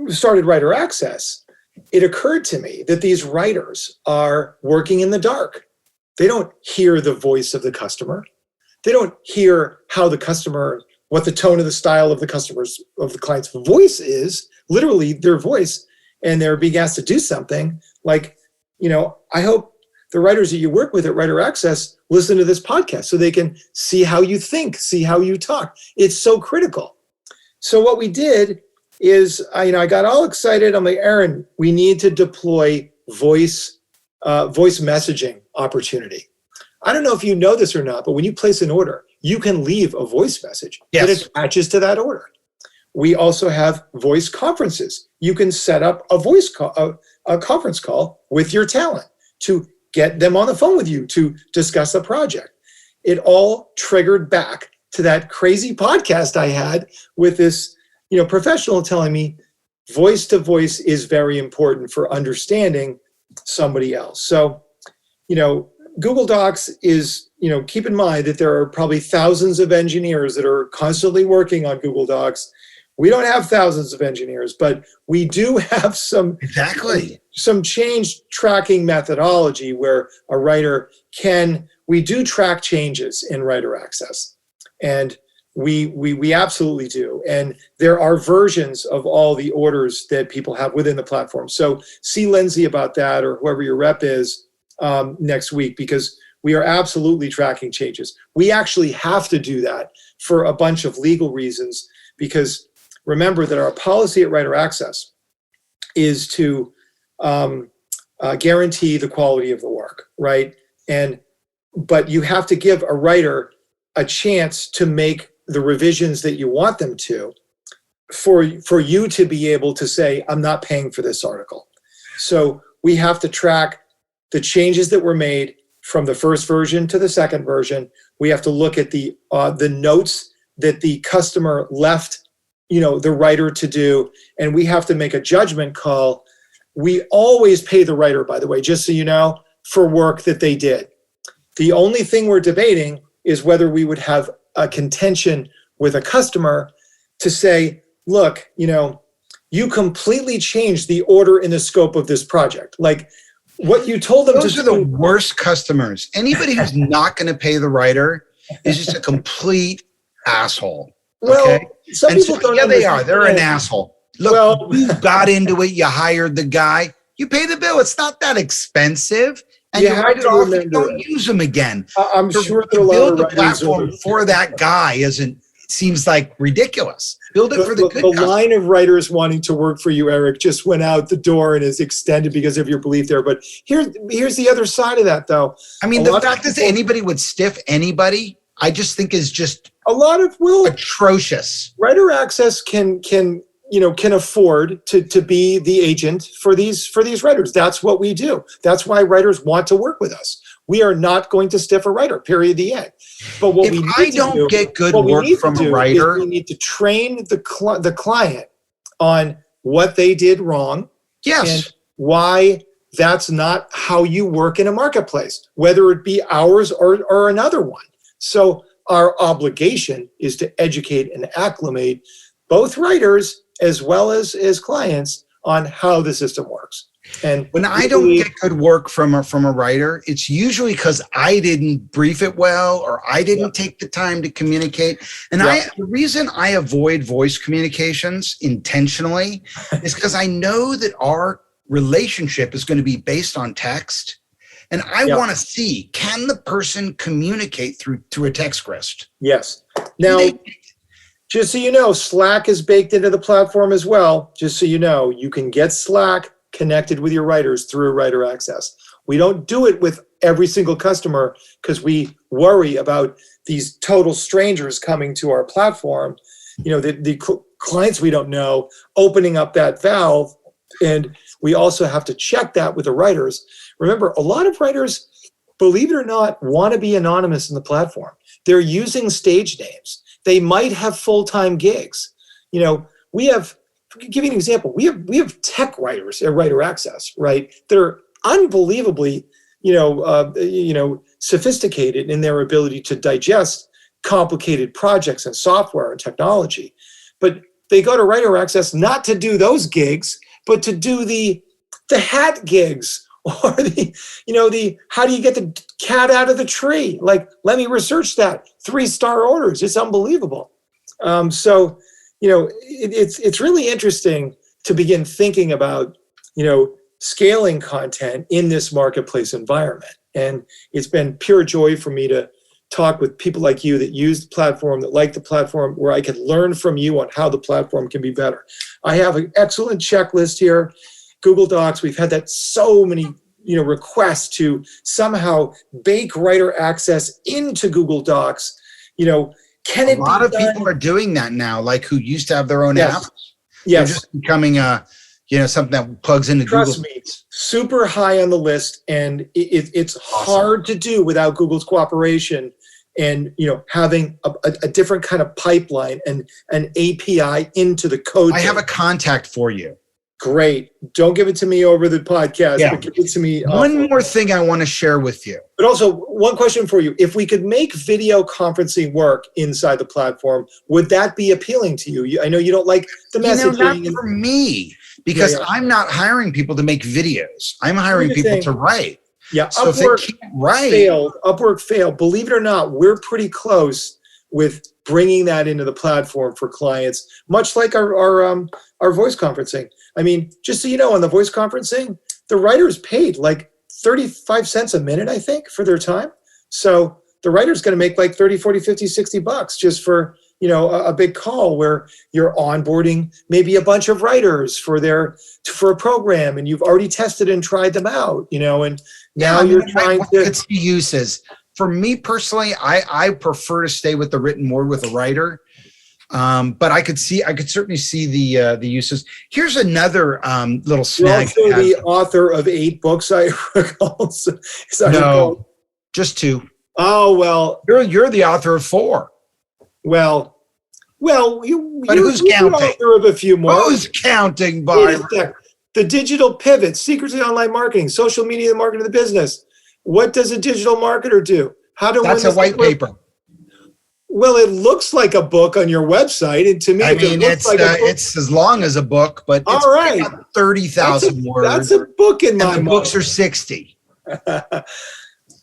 [SPEAKER 1] started Writer Access, it occurred to me that these writers are working in the dark. They don't hear the voice of the customer. They don't hear what the tone of the style of the client's voice is, literally their voice, and they're being asked to do something like, I hope the writers that you work with at Writer Access listen to this podcast so they can see how you think, see how you talk. It's so critical. So what we did is, I got all excited. I'm like, Aaron, we need to deploy voice messaging opportunity. I don't know if you know this or not, but when you place an order, you can leave a voice message that attaches to that order. We also have voice conferences. You can set up a conference call with your talent to get them on the phone with you to discuss a project. It all triggered back to that crazy podcast I had with this, professional telling me voice to voice is very important for understanding somebody else. So, Google Docs is, keep in mind that there are probably thousands of engineers that are constantly working on Google Docs. We don't have thousands of engineers, but we do have some change tracking methodology where a writer we do track changes in writer access. And we absolutely do. And there are versions of all the orders that people have within the platform. So see Lindsay about that, or whoever your rep is, next week, because we are absolutely tracking changes. We actually have to do that for a bunch of legal reasons, because remember that our policy at Writer Access is to guarantee the quality of the work, right? But you have to give a writer a chance to make the revisions that you want them to, for you to be able to say, I'm not paying for this article. So we have to track the changes that were made from the first version to the second version. We have to look at the notes that the customer left, the writer to do, and we have to make a judgment call. We always pay the writer, by the way, just so you know, for work that they did. The only thing we're debating is whether we would have a contention with a customer to say, look, you completely changed the order and the scope of this project. Like what you told them
[SPEAKER 2] Those are the worst customers. Anybody who's not going to pay the writer is just a complete asshole.
[SPEAKER 1] Well,
[SPEAKER 2] okay?
[SPEAKER 1] Some people don't.
[SPEAKER 2] Yeah, they are. They're an asshole. Look, you got into it. You hired the guy. You pay the bill. It's not that expensive. And you write it off and don't use them again.
[SPEAKER 1] I'm sure that
[SPEAKER 2] to build the platform for that guy seems like ridiculous. Build it for the good.
[SPEAKER 1] The line of writers wanting to work for you, Eric, just went out the door and is extended because of your belief there. But here's the other side of that, though.
[SPEAKER 2] I mean, the fact that anybody would stiff anybody, I just think is just atrocious.
[SPEAKER 1] Writer Access can afford to be the agent for these writers. That's what we do. That's why writers want to work with us. We are not going to stiff a writer, period, the end. But what we don't
[SPEAKER 2] get good work from a writer,
[SPEAKER 1] we need to train the client on what they did wrong.
[SPEAKER 2] Yes.
[SPEAKER 1] And why that's not how you work in a marketplace, whether it be ours or another one. So our obligation is to educate and acclimate both writers as well as clients on how the system works. And
[SPEAKER 2] when I don't get good work from a writer, it's usually because I didn't brief it well, or I didn't take the time to communicate. And the reason I avoid voice communications intentionally is because I know that our relationship is going to be based on text. And I want to see, can the person communicate through a text script?
[SPEAKER 1] Yes. Now, just so you know, Slack is baked into the platform as well. Just so you know, you can get Slack connected with your writers through Writer Access. We don't do it with every single customer because we worry about these total strangers coming to our platform, the clients we don't know, opening up that valve. And we also have to check that with the writers. Remember, a lot of writers, believe it or not, want to be anonymous in the platform. They're using stage names. They might have full-time gigs. We have, to give you an example, we have tech writers at Writer Access, right? They're unbelievably, sophisticated in their ability to digest complicated projects and software and technology. But they go to Writer Access not to do those gigs, but to do the hat gigs, or the how do you get the cat out of the tree? Like, let me research that. 3-star orders. It's unbelievable. So it's really interesting to begin thinking about, scaling content in this marketplace environment. And it's been pure joy for me to talk with people like you that use the platform, that like the platform, where I can learn from you on how the platform can be better. I have an excellent checklist here. Google Docs, we've had that so many requests to somehow bake Writer Access into Google Docs. Can it be done?
[SPEAKER 2] A lot of people are doing that now, like who used to have their own app.
[SPEAKER 1] Yes.
[SPEAKER 2] They're just becoming something that plugs into Google.
[SPEAKER 1] Trust me, super high on the list, and it's hard to do without Google's cooperation and having a different kind of pipeline and an API into the code.
[SPEAKER 2] I have a contact for you.
[SPEAKER 1] Great. Don't give it to me over the podcast,
[SPEAKER 2] Yeah.
[SPEAKER 1] but give it to me.
[SPEAKER 2] One more thing I want to share with you.
[SPEAKER 1] But also, one question for you. If we could make video conferencing work inside the platform, would that be appealing to you? I know you don't like the messaging.
[SPEAKER 2] Not for me, because I'm not hiring people to make videos. I'm hiring people to write.
[SPEAKER 1] Yeah,
[SPEAKER 2] so
[SPEAKER 1] Upwork failed. Believe it or not, we're pretty close with bringing that into the platform for clients, much like our voice conferencing. I mean, just so you know, on the voice conferencing, the writer's paid like 35 cents a minute, I think, for their time. So the writer's going to make like 30, 40, 50, 60 bucks just for, a big call where you're onboarding maybe a bunch of writers for a program, and you've already tested and tried them out, and now you're trying to.
[SPEAKER 2] It's the uses. For me personally, I prefer to stay with the written word with a writer. But I could certainly see the uses. Here's another little snag.
[SPEAKER 1] You're also the author of 8 books, I recall.
[SPEAKER 2] No, just 2.
[SPEAKER 1] Oh, well.
[SPEAKER 2] You're the author of 4.
[SPEAKER 1] Well,
[SPEAKER 2] who's
[SPEAKER 1] You're
[SPEAKER 2] counting?
[SPEAKER 1] the author of a few more.
[SPEAKER 2] Who's counting, Byron?
[SPEAKER 1] The Digital Pivot, Secrets of Online Marketing, Social Media, the Market of the Business. What does a digital marketer do?
[SPEAKER 2] That's a white paper.
[SPEAKER 1] Well, it looks like a book on your website, and to me,
[SPEAKER 2] it's as long as a book, but it's
[SPEAKER 1] all right,
[SPEAKER 2] 30,000 words.
[SPEAKER 1] That's a book in my mind.
[SPEAKER 2] And the books are 60.
[SPEAKER 1] Anyway.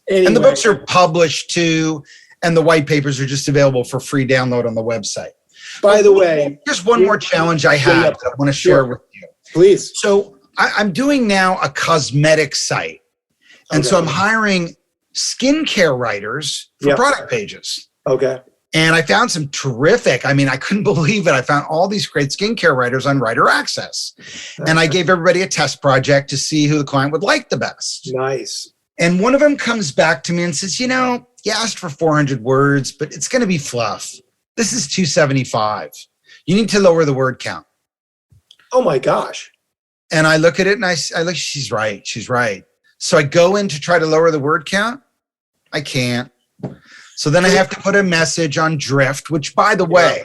[SPEAKER 2] And the books are published too, and the white papers are just available for free download on the website.
[SPEAKER 1] By the way,
[SPEAKER 2] here's one more challenge I have that I want to share with you.
[SPEAKER 1] Please.
[SPEAKER 2] So I'm doing now a cosmetic site, and so I'm hiring skincare writers for product pages.
[SPEAKER 1] Okay.
[SPEAKER 2] And I found some terrific, I couldn't believe it. I found all these great skincare writers on Writer Access. And I gave everybody a test project to see who the client would like the best.
[SPEAKER 1] Nice.
[SPEAKER 2] And one of them comes back to me and says, you asked for 400 words, but it's going to be fluff. This is 275. You need to lower the word count.
[SPEAKER 1] Oh my gosh.
[SPEAKER 2] And I look at it and I look, she's right. So I go in to try to lower the word count. I can't. So then I have to put a message on Drift, which, by the way,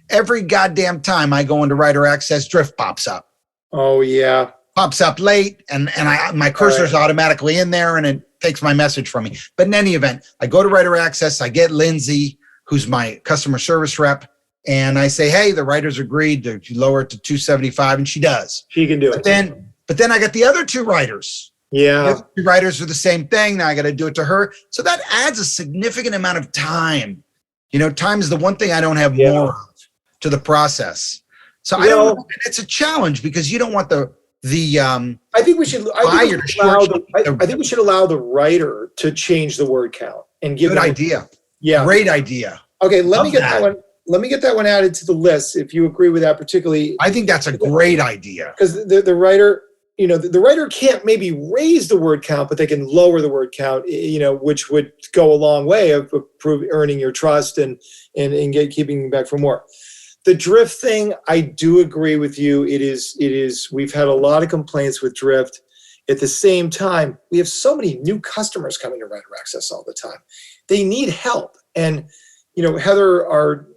[SPEAKER 2] every goddamn time I go into Writer Access, Drift pops up.
[SPEAKER 1] Oh, yeah.
[SPEAKER 2] Pops up late, and my cursor's automatically in there, and it takes my message from me. But in any event, I go to Writer Access. I get Lindsay, who's my customer service rep, and I say, hey, the writers agreed to lower it to 275, and she does.
[SPEAKER 1] She can do it.
[SPEAKER 2] But then I got the other 2 writers.
[SPEAKER 1] Yeah.
[SPEAKER 2] The writers are the same thing. Now I got to do it to her. So that adds a significant amount of time. Time is the one thing I don't have more of to the process. So I don't know. It's a challenge because you don't want I think we should allow the writer to change the word count and give. Good idea. Yeah. Great idea. Okay. Let me get that one added to the list. If you agree with that particularly. I think that's a great idea. Because the writer, the writer can't maybe raise the word count, but they can lower the word count, which would go a long way of earning your trust and keeping you back for more. The Drift thing, I do agree with you. It is, we've had a lot of complaints with Drift. At the same time, we have so many new customers coming to Writer Access all the time. They need help. And, Heather, our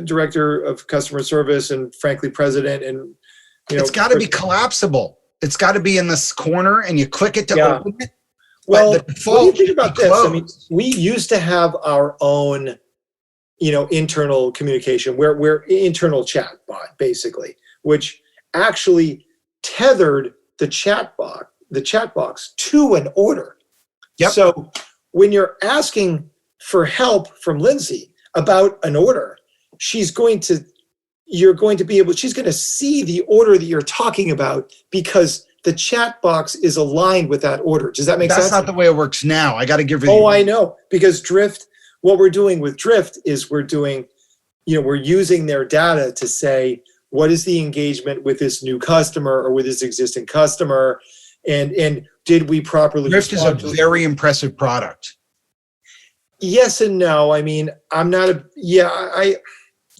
[SPEAKER 2] director of customer service and frankly, president, and, it's got to be collapsible. It's got to be in this corner, and you click it to open it. Well, what do you think about this? We used to have our own, internal communication, we're internal chat bot, basically, which actually tethered the chat box to an order. Yep. So when you're asking for help from Lindsay about an order, she's going to see the order that you're talking about because the chat box is aligned with that order. Does that make sense? That's not the way it works now. I got to give you. Oh, I know. Because Drift, what we're doing with Drift is we're using their data to say, what is the engagement with this new customer or with this existing customer? And did we properly? Drift is a very impressive product. Yes and no. I'm not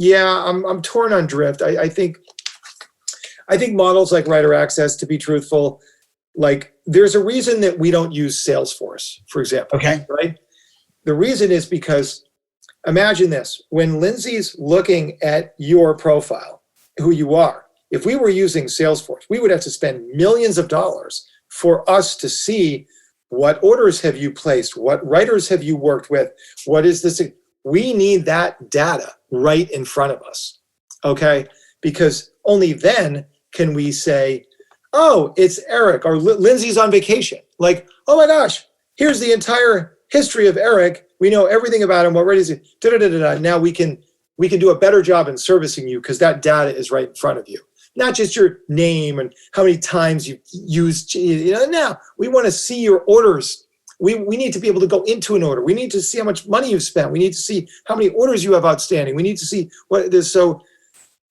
[SPEAKER 2] I'm torn on Drift. I think models like Writer Access, to be truthful, like there's a reason that we don't use Salesforce, for example. Okay. Right? The reason is because imagine this. When Lindsay's looking at your profile, who you are,
[SPEAKER 1] if we were using Salesforce, we would have to spend millions of dollars for us to see what orders have you placed, what writers have you worked with, what is this? We need that data right in front of us, okay? Because only then can we say, oh, it's Eric, or Lindsay's on vacation. Like, oh my gosh, here's the entire history of Eric. We know everything about him. What is it? Now we can do a better job in servicing you because that data is right in front of you. Not just your name and how many times you've used, now we want to see your orders. We need to be able to go into an order. We need to see how much money you've spent. We need to see how many orders you have outstanding. We need to see what it is. So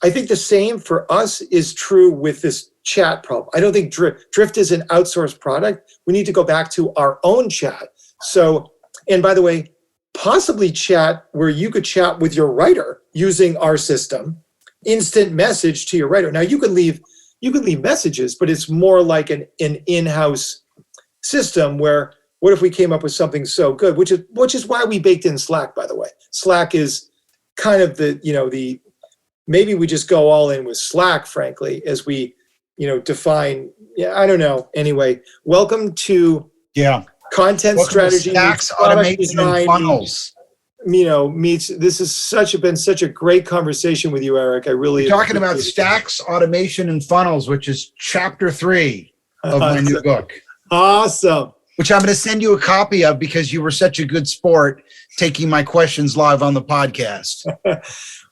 [SPEAKER 1] I think the same for us is true with this chat problem. I don't think Drift is an outsourced product. We need to go back to our own chat. So, and by the way, possibly chat where you could chat with your writer using our system, instant message to your writer. Now you can leave messages, but it's more like an in-house system where, what if we came up with something so good, which is why we baked in Slack, by the way. Slack is kind of maybe we just go all in with Slack, frankly, as we, define, I don't know. Anyway, welcome to Content Strategy,
[SPEAKER 2] Stacks, Automation, and Funnels.
[SPEAKER 1] This has been such a great conversation with you, Eric. I really
[SPEAKER 2] talking about Stacks, Automation, and Funnels, which is chapter 3 of my new book.
[SPEAKER 1] Awesome.
[SPEAKER 2] Which I'm going to send you a copy of because you were such a good sport taking my questions live on the podcast.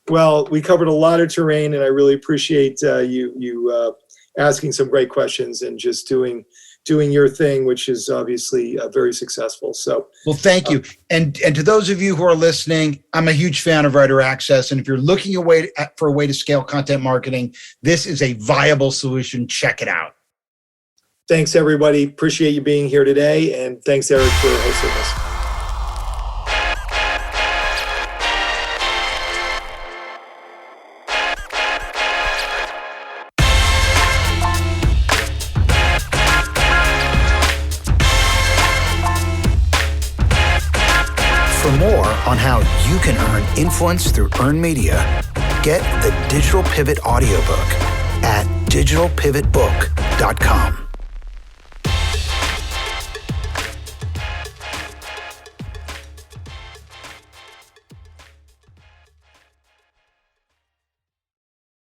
[SPEAKER 1] Well, we covered a lot of terrain, and I really appreciate you asking some great questions and just doing your thing, which is obviously very successful. So,
[SPEAKER 2] well, thank you. And to those of you who are listening, I'm a huge fan of Writer Access. And if you're looking for a way to scale content marketing, this is a viable solution. Check it out.
[SPEAKER 1] Thanks, everybody. Appreciate you being here today. And thanks, Eric, for hosting us.
[SPEAKER 2] For more on how you can earn influence through earned media, get the Digital Pivot audiobook at digitalpivotbook.com.